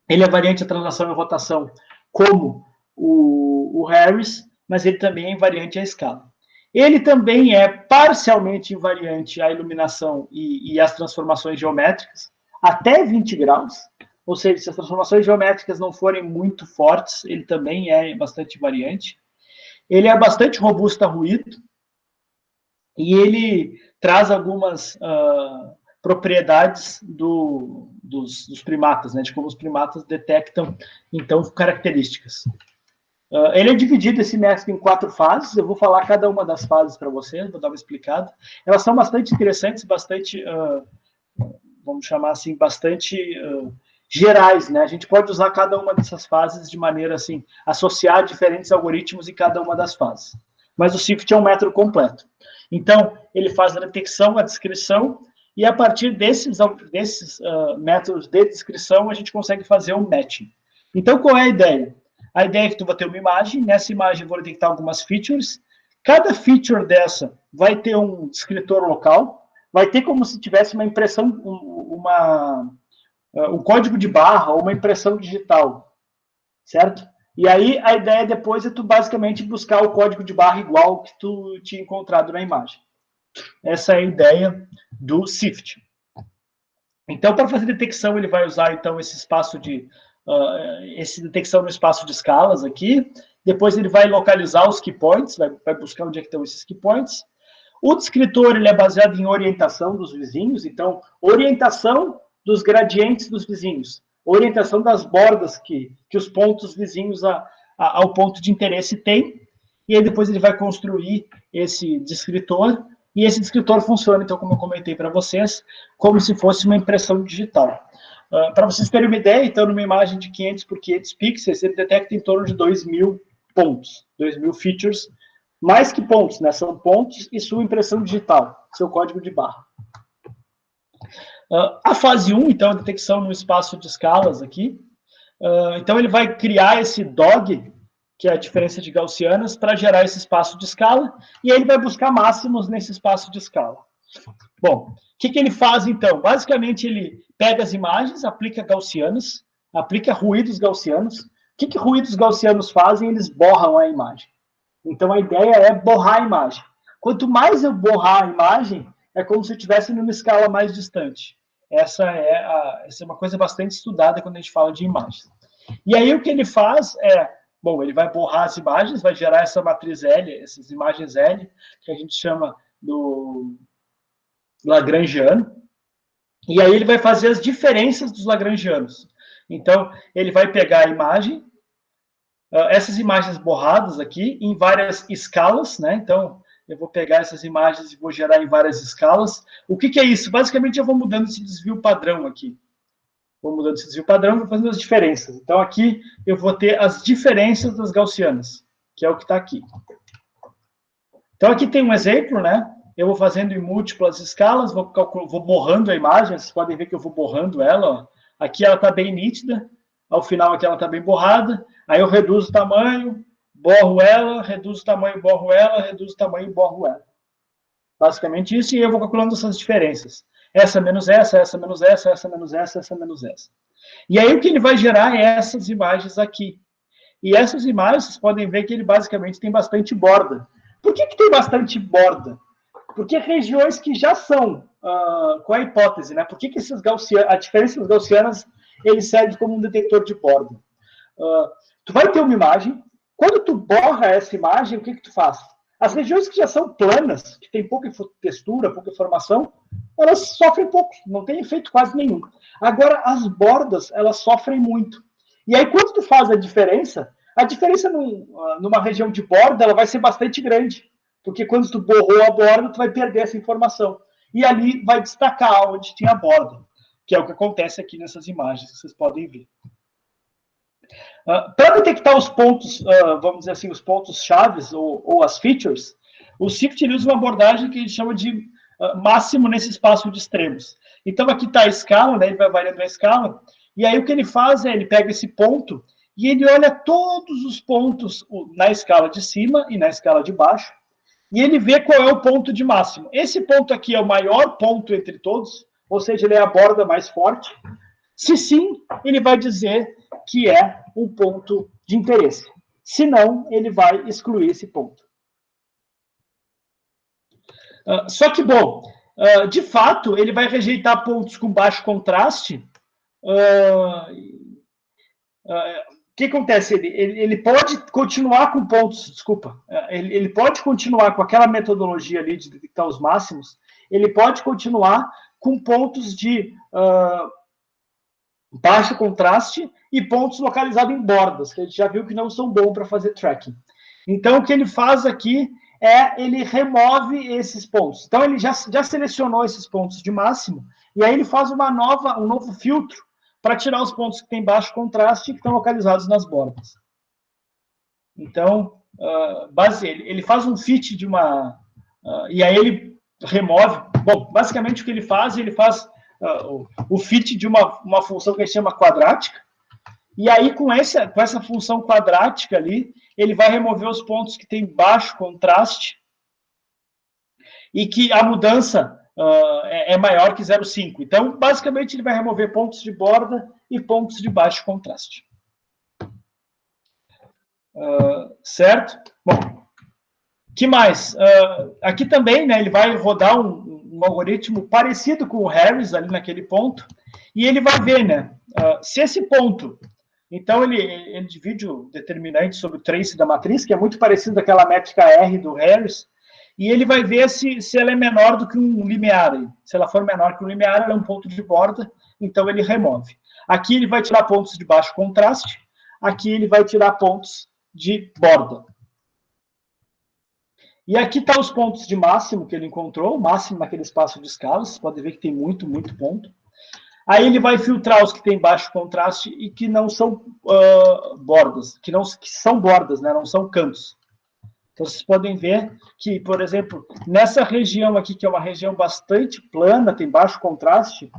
Ele é variante à translação e rotação, como o Harris, mas ele também é invariante à escala. Ele também é parcialmente invariante à iluminação e às transformações geométricas, até 20 graus. Ou seja, se as transformações geométricas não forem muito fortes, ele também é bastante invariante. Ele é bastante robusto a ruído. e ele traz algumas propriedades dos primatas, né, de como os primatas detectam, então, características. Ele é dividido, esse método, em 4 fases. Eu vou falar cada uma das fases para vocês, vou dar uma explicada. Elas são bastante interessantes, bastante, vamos chamar assim, bastante gerais, né? A gente pode usar cada uma dessas fases de maneira, assim, associar diferentes algoritmos em cada uma das fases. Mas o Swift é um método completo. Então, ele faz a detecção, a descrição, e a partir desses métodos de descrição, a gente consegue fazer um matching. Então, qual é a ideia? A ideia é que tu vai ter uma imagem, nessa imagem eu vou detectar algumas features, cada feature dessa vai ter um descritor local, vai ter como se tivesse uma impressão, um código de barra ou uma impressão digital, certo? E aí a ideia depois é tu basicamente buscar o código de barra igual que tu tinha encontrado na imagem. Essa é a ideia do SIFT. Então, para fazer detecção, ele vai usar então esse espaço de essa detecção no espaço de escalas aqui. Depois ele vai localizar os key points, vai buscar onde é que estão esses key points. O descritor ele é baseado em orientação dos vizinhos, então orientação dos gradientes dos vizinhos, orientação das bordas que os pontos vizinhos ao ponto de interesse têm. E aí depois ele vai construir esse descritor, e esse descritor funciona, então, como eu comentei para vocês, como se fosse uma impressão digital. Para vocês terem uma ideia, então, numa imagem de 500 por 500 pixels, ele detecta em torno de 2.000 pontos, 2.000 features, mais que pontos, né? São pontos e sua impressão digital, seu código de barra. A fase 1, então, é a detecção no espaço de escalas aqui. Então, ele vai criar esse DOG, que é a diferença de gaussianas, para gerar esse espaço de escala, e aí ele vai buscar máximos nesse espaço de escala. Bom, o que ele faz, então? Basicamente, ele pega as imagens, aplica gaussianas, aplica ruídos gaussianos. O que ruídos gaussianos fazem? Eles borram a imagem. Então, a ideia é borrar a imagem. Quanto mais eu borrar a imagem, é como se eu estivesse numa escala mais distante. Essa é uma coisa bastante estudada quando a gente fala de imagens. E aí, o que ele faz é, bom, ele vai borrar as imagens, vai gerar essa matriz L, essas imagens L, que a gente chama do Lagrangiano, e aí ele vai fazer as diferenças dos Lagrangianos. Então, ele vai pegar a imagem, essas imagens borradas aqui, em várias escalas, né? Então, eu vou pegar essas imagens e vou gerar em várias escalas. O que é isso? Basicamente, eu vou mudando esse desvio padrão aqui. Vou mudando esse desvio padrão, vou fazendo as diferenças. Então, aqui, eu vou ter as diferenças das gaussianas, que é o que está aqui. Então, aqui tem um exemplo, né? Eu vou fazendo em múltiplas escalas, vou borrando a imagem, vocês podem ver que eu vou borrando ela. Ó. Aqui ela está bem nítida, ao final aqui ela está bem borrada, aí eu reduzo o tamanho, borro ela, reduzo o tamanho, borro ela, reduzo o tamanho, borro ela. Basicamente isso, e eu vou calculando essas diferenças. Essa menos essa, essa menos essa, essa menos essa, essa menos essa. E aí o que ele vai gerar é essas imagens aqui. E essas imagens, vocês podem ver que ele basicamente tem bastante borda. Por que tem bastante borda? Porque regiões que já são, qual é a hipótese, né? Por que esses a diferença das gaussianas, ele serve como um detector de borda? Tu vai ter uma imagem, quando tu borra essa imagem, o que tu faz? As regiões que já são planas, que tem pouca textura, pouca informação, elas sofrem pouco, não tem efeito quase nenhum. Agora, as bordas, elas sofrem muito. E aí, quando tu faz a diferença numa região de borda, ela vai ser bastante grande. Porque quando tu borrou a borda, tu vai perder essa informação. E ali vai destacar onde tinha a borda, que é o que acontece aqui nessas imagens que vocês podem ver. Para detectar os pontos, vamos dizer assim, os pontos chaves ou as features, o SIFT usa uma abordagem que a gente chama de máximo nesse espaço de extremos. Então, aqui está a escala, né, ele vai variando a escala, e aí o que ele faz é, ele pega esse ponto e ele olha todos os pontos na escala de cima e na escala de baixo, e ele vê qual é o ponto de máximo. Esse ponto aqui é o maior ponto entre todos, ou seja, ele é a borda mais forte. Se sim, ele vai dizer que é um ponto de interesse. Se não, ele vai excluir esse ponto. Só que, bom, de fato, ele vai rejeitar pontos com baixo contraste que acontece? Ele pode continuar com pontos, desculpa, ele pode continuar com aquela metodologia ali de detectar os máximos, ele pode continuar com pontos de baixo contraste e pontos localizados em bordas, que a gente já viu que não são bons para fazer tracking. Então, o que ele faz aqui ele remove esses pontos. Então, ele já selecionou esses pontos de máximo, e aí ele faz um novo filtro para tirar os pontos que têm baixo contraste e que estão localizados nas bordas. Então, ele faz um fit de uma... e aí ele remove... Bom, basicamente o que ele faz o fit de uma função que a gente chama quadrática, e aí com essa função quadrática ali, ele vai remover os pontos que têm baixo contraste e que a mudança é maior que 0,5. Então, basicamente, ele vai remover pontos de borda e pontos de baixo contraste. Certo? Bom, que mais? Aqui também, né, ele vai rodar um algoritmo parecido com o Harris, ali naquele ponto, e ele vai ver, né, se esse ponto... Então, ele divide o determinante sobre o trace da matriz, que é muito parecido com aquela métrica R do Harris, e ele vai ver se ela é menor do que um limiar. Se ela for menor que um limiar, ela é um ponto de borda, então ele remove. Aqui ele vai tirar pontos de baixo contraste, aqui ele vai tirar pontos de borda. E aqui estão os pontos de máximo que ele encontrou, máximo naquele espaço de escala, vocês podem ver que tem muito ponto. Aí ele vai filtrar os que têm baixo contraste e que não são bordas, que são bordas, né, não são cantos. Então, vocês podem ver que, por exemplo, nessa região aqui, que é uma região bastante plana, tem baixo contraste,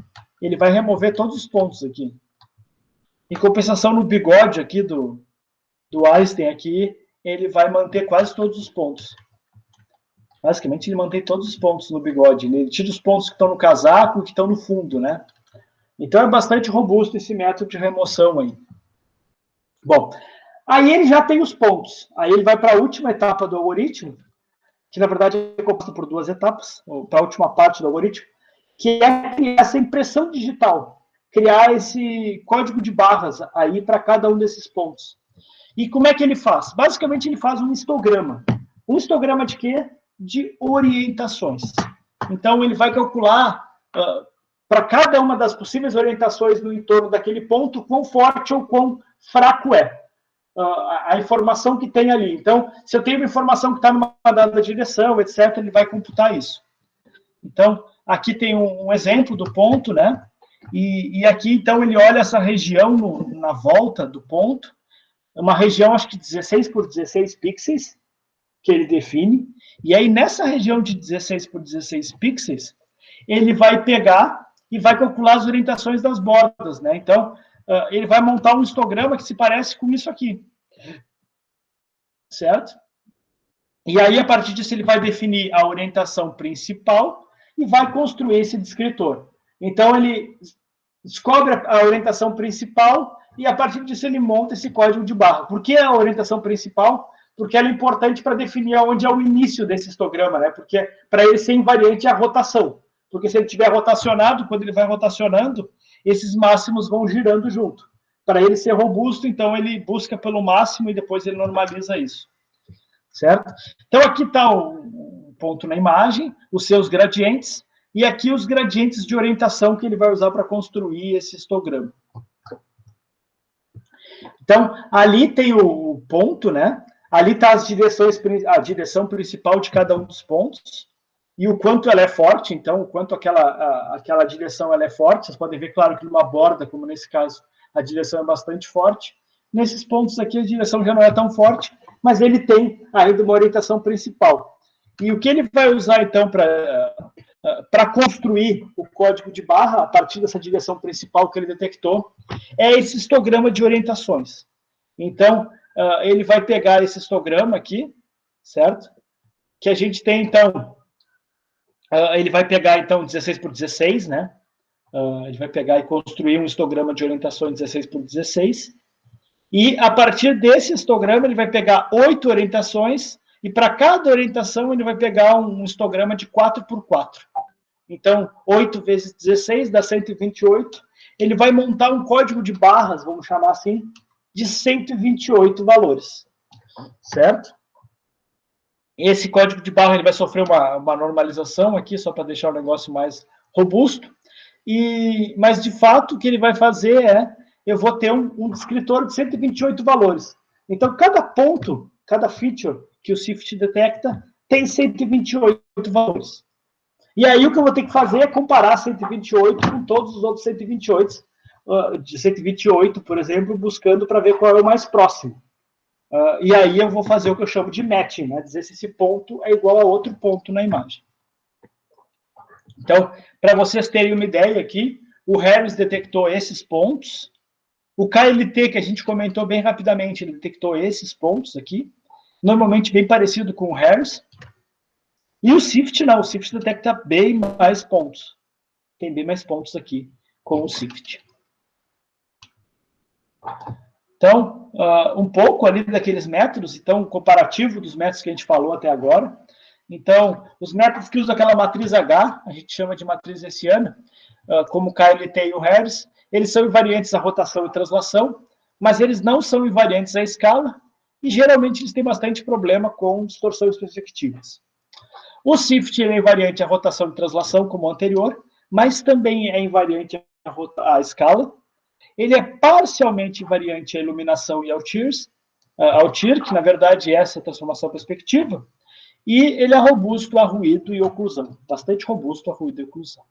ele vai remover todos os pontos aqui. Em compensação, no bigode aqui do Einstein, aqui, ele vai manter quase todos os pontos. Basicamente, ele mantém todos os pontos no bigode. Ele tira os pontos que estão no casaco e que estão no fundo, né? Então, é bastante robusto esse método de remoção aí. Bom, aí ele já tem os pontos. Aí ele vai para a última etapa do algoritmo, que na verdade é composto por duas etapas, para a última parte do algoritmo, que é criar essa impressão digital, criar esse código de barras aí para cada um desses pontos. E como é que ele faz? Basicamente, ele faz um histograma. Um histograma de quê? De orientações. Então, ele vai calcular... para cada uma das possíveis orientações no entorno daquele ponto, quão forte ou quão fraco é a informação que tem ali. Então, se eu tenho uma informação que está numa dada direção, etc., ele vai computar isso. Então, aqui tem um exemplo do ponto, né? E aqui, então, ele olha essa região na volta do ponto, uma região, acho que 16 por 16 pixels, que ele define, e aí, nessa região de 16 por 16 pixels, ele vai pegar e vai calcular as orientações das bordas, né? Então, ele vai montar um histograma que se parece com isso aqui. Certo? E aí, a partir disso, ele vai definir a orientação principal e vai construir esse descritor. Então, ele descobre a orientação principal e, a partir disso, ele monta esse código de barra. Por que a orientação principal? Porque ela é importante para definir onde é o início desse histograma, né? Porque para ele ser invariante é a rotação. Porque se ele estiver rotacionado, quando ele vai rotacionando, esses máximos vão girando junto. Para ele ser robusto, então ele busca pelo máximo e depois ele normaliza isso. Certo? Então aqui está o ponto na imagem, os seus gradientes, e aqui os gradientes de orientação que ele vai usar para construir esse histograma. Então, ali tem o ponto, né? Ali está a direção principal de cada um dos pontos, e o quanto ela é forte, então, o quanto aquela direção ela é forte. Vocês podem ver, claro, que numa borda, como nesse caso, a direção é bastante forte. Nesses pontos aqui, a direção já não é tão forte, mas ele tem ainda uma orientação principal. E o que ele vai usar, então, para construir o código de barra, a partir dessa direção principal que ele detectou, é esse histograma de orientações. Então, ele vai pegar esse histograma aqui, certo? Que a gente tem, então... ele vai pegar, então, 16 por 16, né? Ele vai pegar e construir um histograma de orientações 16 por 16. E, a partir desse histograma, ele vai pegar 8 orientações, e para cada orientação, ele vai pegar um histograma de 4 por 4. Então, 8 vezes 16 dá 128. Ele vai montar um código de barras, vamos chamar assim, de 128 valores, certo? Esse código de barra ele vai sofrer uma normalização aqui, só para deixar o negócio mais robusto, mas, de fato, o que ele vai fazer eu vou ter um descritor de 128 valores. Então, cada ponto, cada feature que o Swift detecta tem 128 valores. E aí, o que eu vou ter que fazer é comparar 128 com todos os outros 128, de 128, por exemplo, buscando para ver qual é o mais próximo. E aí eu vou fazer o que eu chamo de matching, né? Dizer se esse ponto é igual a outro ponto na imagem. Então, para vocês terem uma ideia aqui, o Harris detectou esses pontos, o KLT, que a gente comentou bem rapidamente, ele detectou esses pontos aqui, normalmente bem parecido com o Harris, e o Swift não, o Swift detecta bem mais pontos. Tem bem mais pontos aqui com o Swift. Então, um pouco ali daqueles métodos, então, comparativo dos métodos que a gente falou até agora. Então, os métodos que usam aquela matriz H, a gente chama de matriz hessiana, como o KLT e o Harris, eles são invariantes à rotação e translação, mas eles não são invariantes à escala, e geralmente eles têm bastante problema com distorções perspectivas. O Swift é invariante à rotação e translação, como o anterior, mas também é invariante à escala. Ele é parcialmente invariante à iluminação e ao TIR, que na verdade é essa transformação perspectiva, e ele é robusto a ruído e oclusão, bastante robusto a ruído e oclusão.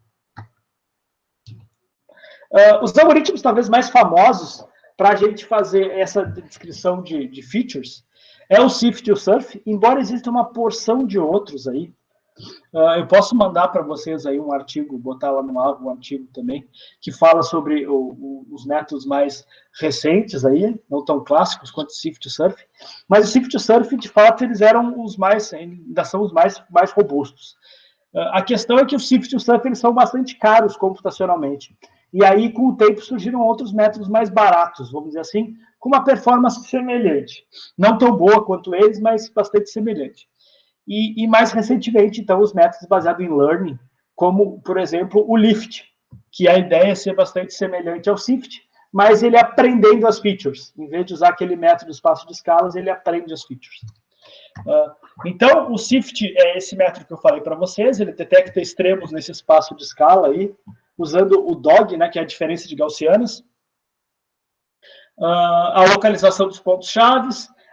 Os algoritmos talvez mais famosos para a gente fazer essa descrição de features é o Swift e o Surf, embora exista uma porção de outros aí. Eu posso mandar para vocês aí um artigo, botar lá no Avo um artigo também, que fala sobre os métodos mais recentes aí, não tão clássicos quanto o Swift e o Surf, mas o Swift e o Surf, de fato, eles eram os mais, ainda são os mais robustos. A questão é que o Swift e o Surf eles são bastante caros computacionalmente, e aí, com o tempo, surgiram outros métodos mais baratos, vamos dizer assim, com uma performance semelhante. Não tão boa quanto eles, mas bastante semelhante. E mais recentemente, então, os métodos baseados em learning, como, por exemplo, o LIFT, que a ideia é ser bastante semelhante ao Swift, mas ele aprendendo as features. Em vez de usar aquele método espaço de escalas, ele aprende as features. Então, o Swift é esse método que eu falei para vocês, ele detecta extremos nesse espaço de escala aí, usando o DOG, né, que é a diferença de gaussianas, a localização dos pontos-chave,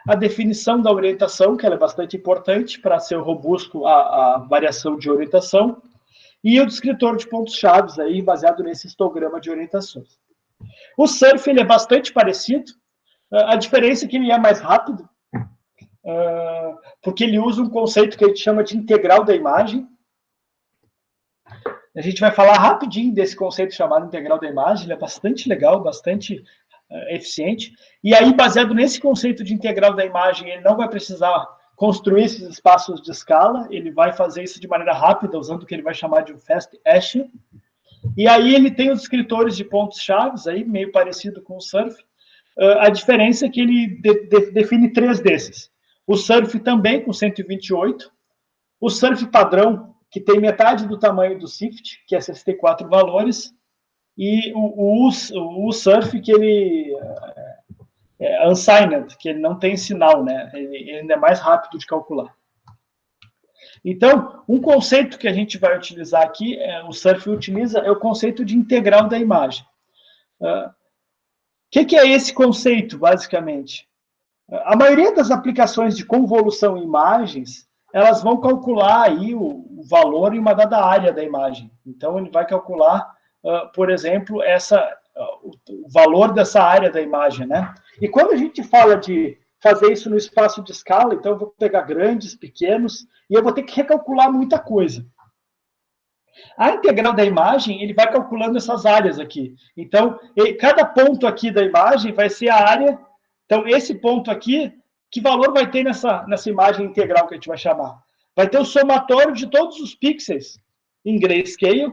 a definição da orientação, que ela é bastante importante para ser robusto à variação de orientação, e o descritor de pontos-chave, aí, baseado nesse histograma de orientações. O Surf ele é bastante parecido, a diferença é que ele é mais rápido, porque ele usa um conceito que a gente chama de integral da imagem. A gente vai falar rapidinho desse conceito chamado integral da imagem, ele é bastante legal, bastante eficiente, e aí, baseado nesse conceito de integral da imagem, ele não vai precisar construir esses espaços de escala, ele vai fazer isso de maneira rápida, usando o que ele vai chamar de um fast hashing, e aí ele tem os descritores de pontos-chave, aí, meio parecido com o Surf. A diferença é que ele define 3 desses. O Surf também com 128, o Surf padrão, que tem metade do tamanho do Swift, que é 64 valores, e o Surf, que ele é unsigned, que ele não tem sinal, né? Ele ainda é mais rápido de calcular. Então, um conceito que a gente vai utilizar aqui, o Surf utiliza, é o conceito de integral da imagem. O que é esse conceito, basicamente? A maioria das aplicações de convolução em imagens, elas vão calcular aí o valor em uma dada área da imagem. Então, ele vai calcular, por exemplo, o valor dessa área da imagem, né? E quando a gente fala de fazer isso no espaço de escala, então eu vou pegar grandes, pequenos, e eu vou ter que recalcular muita coisa. A integral da imagem, ele vai calculando essas áreas aqui. Então, cada ponto aqui da imagem vai ser a área. Então, esse ponto aqui, que valor vai ter nessa imagem integral que a gente vai chamar? Vai ter o somatório de todos os pixels em grayscale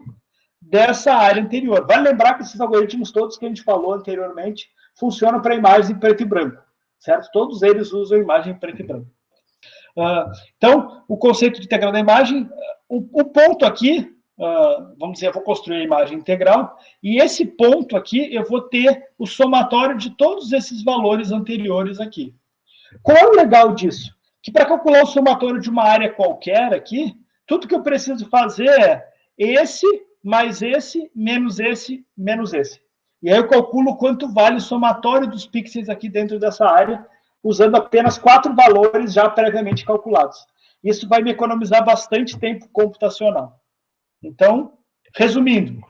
dessa área anterior. Vale lembrar que esses algoritmos todos que a gente falou anteriormente funcionam para imagens em preto e branco, certo? Todos eles usam imagem em preto e branco. Então, o conceito de integral da imagem, o ponto aqui, vamos dizer, eu vou construir a imagem integral, e esse ponto aqui eu vou ter o somatório de todos esses valores anteriores aqui. Qual é o legal disso? Que para calcular o somatório de uma área qualquer aqui, tudo que eu preciso fazer é esse, mais esse, menos esse, menos esse. E aí eu calculo quanto vale o somatório dos pixels aqui dentro dessa área, usando apenas 4 valores já previamente calculados. Isso vai me economizar bastante tempo computacional. Então, resumindo,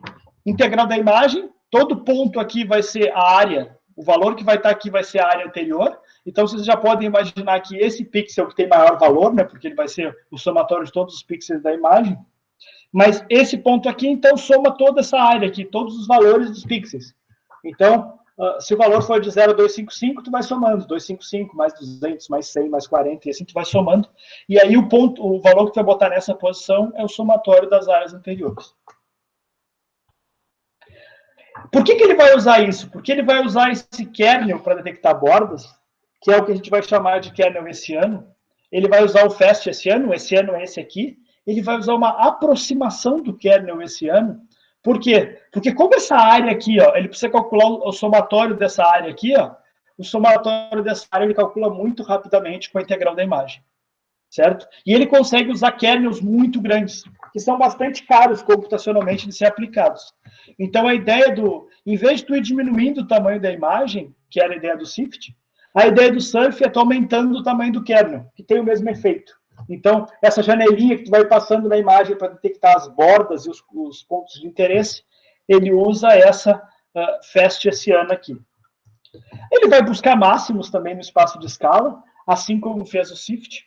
integral da imagem, todo ponto aqui vai ser a área, o valor que vai estar aqui vai ser a área anterior. Então, vocês já podem imaginar que esse pixel que tem maior valor, né, porque ele vai ser o somatório de todos os pixels da imagem, mas esse ponto aqui, então, soma toda essa área aqui, todos os valores dos pixels. Então, se o valor for de 0,255, tu vai somando, 255 mais 200, mais 100, mais 40, e assim tu vai somando. E aí o valor que tu vai botar nessa posição é o somatório das áreas anteriores. Por que ele vai usar isso? Porque ele vai usar esse kernel para detectar bordas, que é o que a gente vai chamar de kernel hessiano. Ele vai usar o FAST hessiano, o hessiano é esse aqui. Ele vai usar uma aproximação do kernel hessiano. Por quê? Porque como essa área aqui, ó, ele precisa calcular o somatório dessa área aqui, ó, o somatório dessa área ele calcula muito rapidamente com a integral da imagem, certo? E ele consegue usar kernels muito grandes, que são bastante caros computacionalmente de ser aplicados. Então, a ideia em vez de tu ir diminuindo o tamanho da imagem, que era a ideia do SIFT, a ideia do SURF é tu aumentando o tamanho do kernel, que tem o mesmo efeito. Então, essa janelinha que tu vai passando na imagem para detectar as bordas e os pontos de interesse, ele usa essa FAST hessiana aqui. Ele vai buscar máximos também no espaço de escala, assim como fez o SIFT.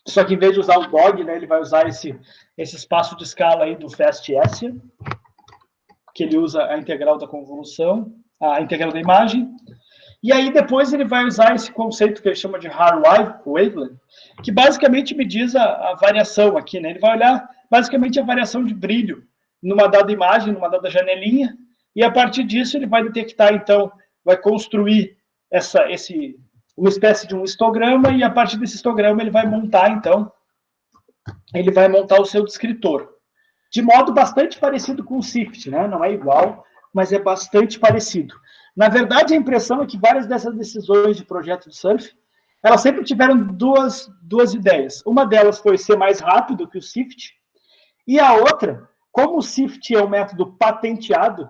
Só que em vez de usar o DOG, né, ele vai usar esse espaço de escala aí do FAST hessian, que ele usa a integral da convolução, a integral da imagem. E aí depois ele vai usar esse conceito que ele chama de Harvard wavelet, que basicamente me diz a variação aqui, né? Ele vai olhar basicamente a variação de brilho numa dada imagem, numa dada janelinha, e a partir disso ele vai detectar, então, vai construir uma espécie de um histograma, e a partir desse histograma ele vai montar, então, o seu descritor. De modo bastante parecido com o SIFT, né? Não é igual, mas é bastante parecido. Na verdade, a impressão é que várias dessas decisões de projeto de surf, elas sempre tiveram duas ideias. Uma delas foi ser mais rápido que o SIFT, e a outra, como o SIFT é um método patenteado,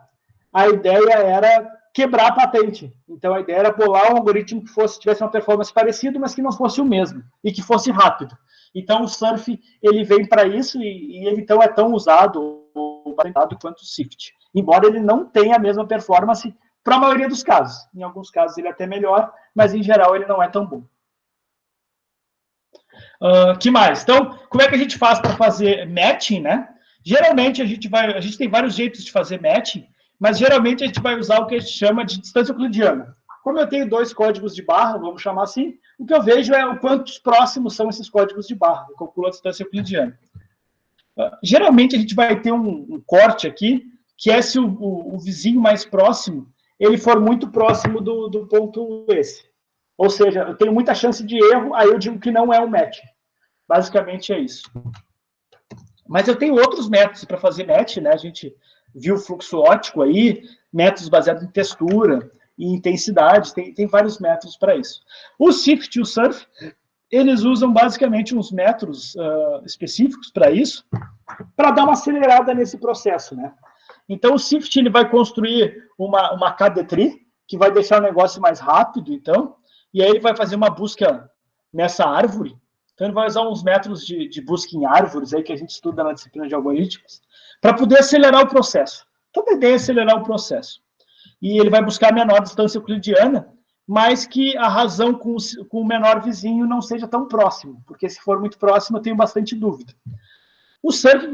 a ideia era quebrar a patente. Então, a ideia era bolar um algoritmo que tivesse uma performance parecida, mas que não fosse o mesmo, e que fosse rápido. Então, o surf, ele vem para isso, e ele, então, é tão usado ou patentado quanto o SIFT. Embora ele não tenha a mesma performance para a maioria dos casos. Em alguns casos ele é até melhor, mas em geral ele não é tão bom. Que mais? Então, como é que a gente faz para fazer matching, né? Geralmente a gente tem vários jeitos de fazer matching, mas geralmente a gente vai usar o que a gente chama de distância euclidiana. Como eu tenho 2 códigos de barra, vamos chamar assim, o que eu vejo é o quantos próximos são esses códigos de barra. Eu calculo a distância euclidiana. Geralmente a gente vai ter um corte aqui, que é se o vizinho mais próximo ele for muito próximo do ponto esse. Ou seja, eu tenho muita chance de erro, aí eu digo que não é um match. Basicamente é isso. Mas eu tenho outros métodos para fazer match, né? A gente viu o fluxo óptico aí, métodos baseados em textura e intensidade, tem vários métodos para isso. O SIFT e o SURF, eles usam basicamente uns métodos específicos para isso, para dar uma acelerada nesse processo, né? Então, o SIFT ele vai construir uma KD tree, que vai deixar o negócio mais rápido, então, e aí ele vai fazer uma busca nessa árvore. Então, ele vai usar uns métodos de busca em árvores, aí que a gente estuda na disciplina de algoritmos, para poder acelerar o processo. Toda a ideia é acelerar o processo. E ele vai buscar a menor distância euclidiana, mas que a razão com o menor vizinho não seja tão próximo, porque se for muito próximo, eu tenho bastante dúvida. O SURF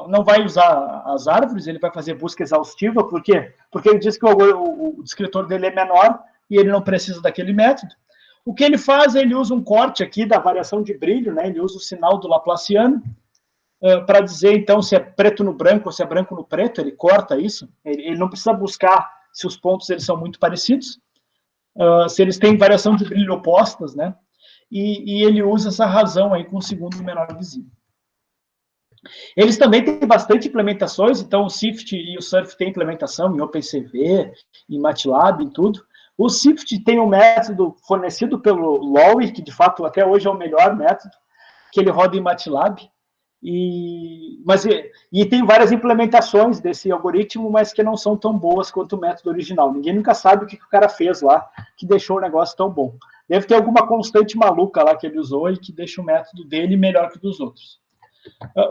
não vai usar as árvores, ele vai fazer busca exaustiva, por quê? Porque ele diz que o descritor dele é menor e ele não precisa daquele método. O que ele faz, ele usa um corte aqui da variação de brilho, né? Ele usa o sinal do Laplaciano para dizer, então, se é preto no branco ou se é branco no preto, ele corta isso. Ele não precisa buscar se os pontos eles são muito parecidos, se eles têm variação de brilho opostas, né? E ele usa essa razão aí com o segundo menor vizinho. Eles também têm bastante implementações, então o Swift e o Surf têm implementação em OpenCV, em MATLAB, em tudo. O Swift tem um método fornecido pelo Lowy, que de fato até hoje é o melhor método, que ele roda em MATLAB. E tem várias implementações desse algoritmo, mas que não são tão boas quanto o método original. Ninguém nunca sabe o que o cara fez lá, que deixou o negócio tão bom. Deve ter alguma constante maluca lá que ele usou e que deixa o método dele melhor que o dos outros.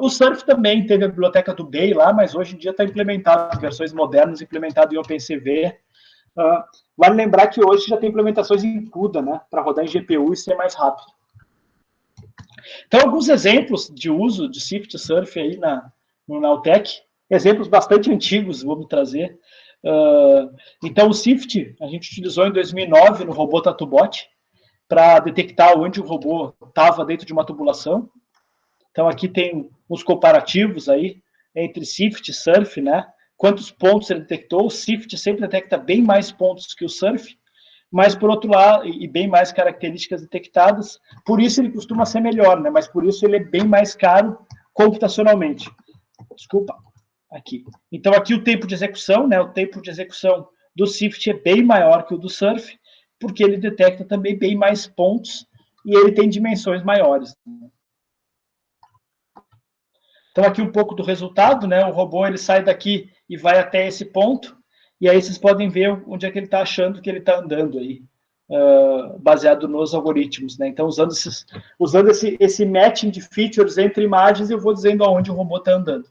O Surf também teve a biblioteca do Bay lá, mas hoje em dia está implementado, versões modernas implementado em OpenCV. Vale lembrar que hoje já tem implementações em CUDA, né, para rodar em GPU e ser mais rápido. Então, alguns exemplos de uso de Swift e Surf aí no Nowtech, exemplos bastante antigos, vou me trazer. Então, o Swift a gente utilizou em 2009 no robô TatuBot para detectar onde o robô estava dentro de uma tubulação. Então, aqui tem uns comparativos aí entre Swift e Surf, né? Quantos pontos ele detectou. O Swift sempre detecta bem mais pontos que o Surf, mas, por outro lado, e bem mais características detectadas, por isso ele costuma ser melhor, né? Mas por isso ele é bem mais caro computacionalmente. Desculpa, aqui. Então, aqui o tempo de execução, né? O tempo de execução do Swift é bem maior que o do Surf, porque ele detecta também bem mais pontos e ele tem dimensões maiores. Então, aqui um pouco do resultado, né? O robô ele sai daqui e vai até esse ponto, e aí vocês podem ver onde é que ele está achando que ele está andando aí, baseado nos algoritmos, né? Então, usando esse matching de features entre imagens, eu vou dizendo aonde o robô está andando.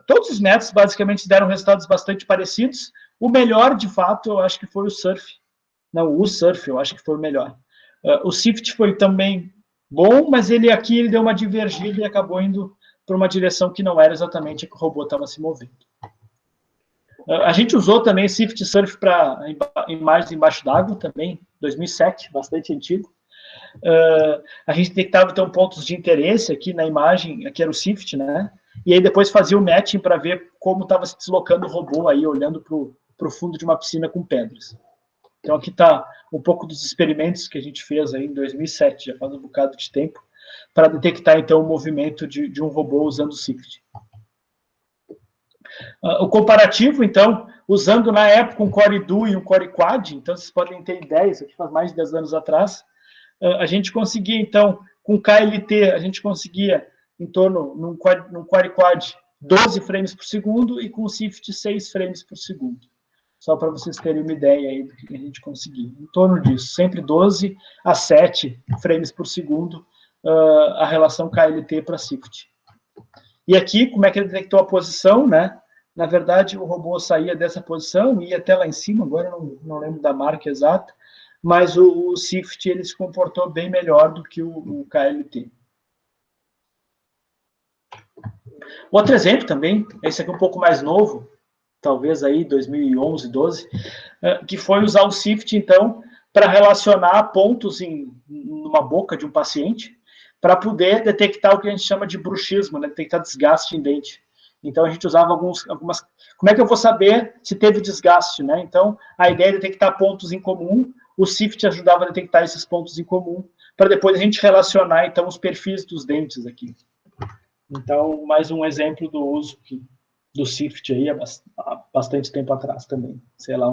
Todos os métodos, basicamente, deram resultados bastante parecidos. O melhor, de fato, eu acho que foi o Surf. Não, o Surf, eu acho que foi o melhor. O Swift foi também bom, mas ele deu uma divergida e acabou indo para uma direção que não era exatamente a que o robô estava se movendo. A gente usou também Swift Surf para imagens embaixo d'água também, 2007, bastante antigo. A gente detectava, então, pontos de interesse aqui na imagem, aqui era o Swift, né? E aí depois fazia o matching para ver como estava se deslocando o robô aí, olhando para o fundo de uma piscina com pedras. Então, aqui está um pouco dos experimentos que a gente fez aí em 2007, já faz um bocado de tempo, para detectar, então, o movimento de um robô usando o Swift. O comparativo, então, usando na época um Core Duo e um Core Quad, então vocês podem ter ideia, isso aqui faz mais de 10 anos atrás, a gente conseguia, então, com KLT, a gente conseguia, em torno, num Core Quad, 12 frames por segundo e com o Swift 6 frames por segundo. Só para vocês terem uma ideia aí do que a gente conseguia. Em torno disso, sempre 12 a 7 frames por segundo, a relação KLT para Swift. E aqui, como é que ele detectou a posição, né? Na verdade, o robô saía dessa posição e ia até lá em cima, agora eu não lembro da marca exata, mas o Swift ele se comportou bem melhor do que o KLT. Outro exemplo também, esse aqui é um pouco mais novo, talvez aí 2011, 12, que foi usar o Swift, então, para relacionar pontos numa boca de um paciente, para poder detectar o que a gente chama de bruxismo, né? Detectar desgaste em dente. Então, a gente usava algumas... Como é que eu vou saber se teve desgaste, né? Então, a ideia é detectar pontos em comum, o Swift ajudava a detectar esses pontos em comum, para depois a gente relacionar, então, os perfis dos dentes aqui. Então, mais um exemplo do uso do Swift aí há bastante tempo atrás também, sei lá,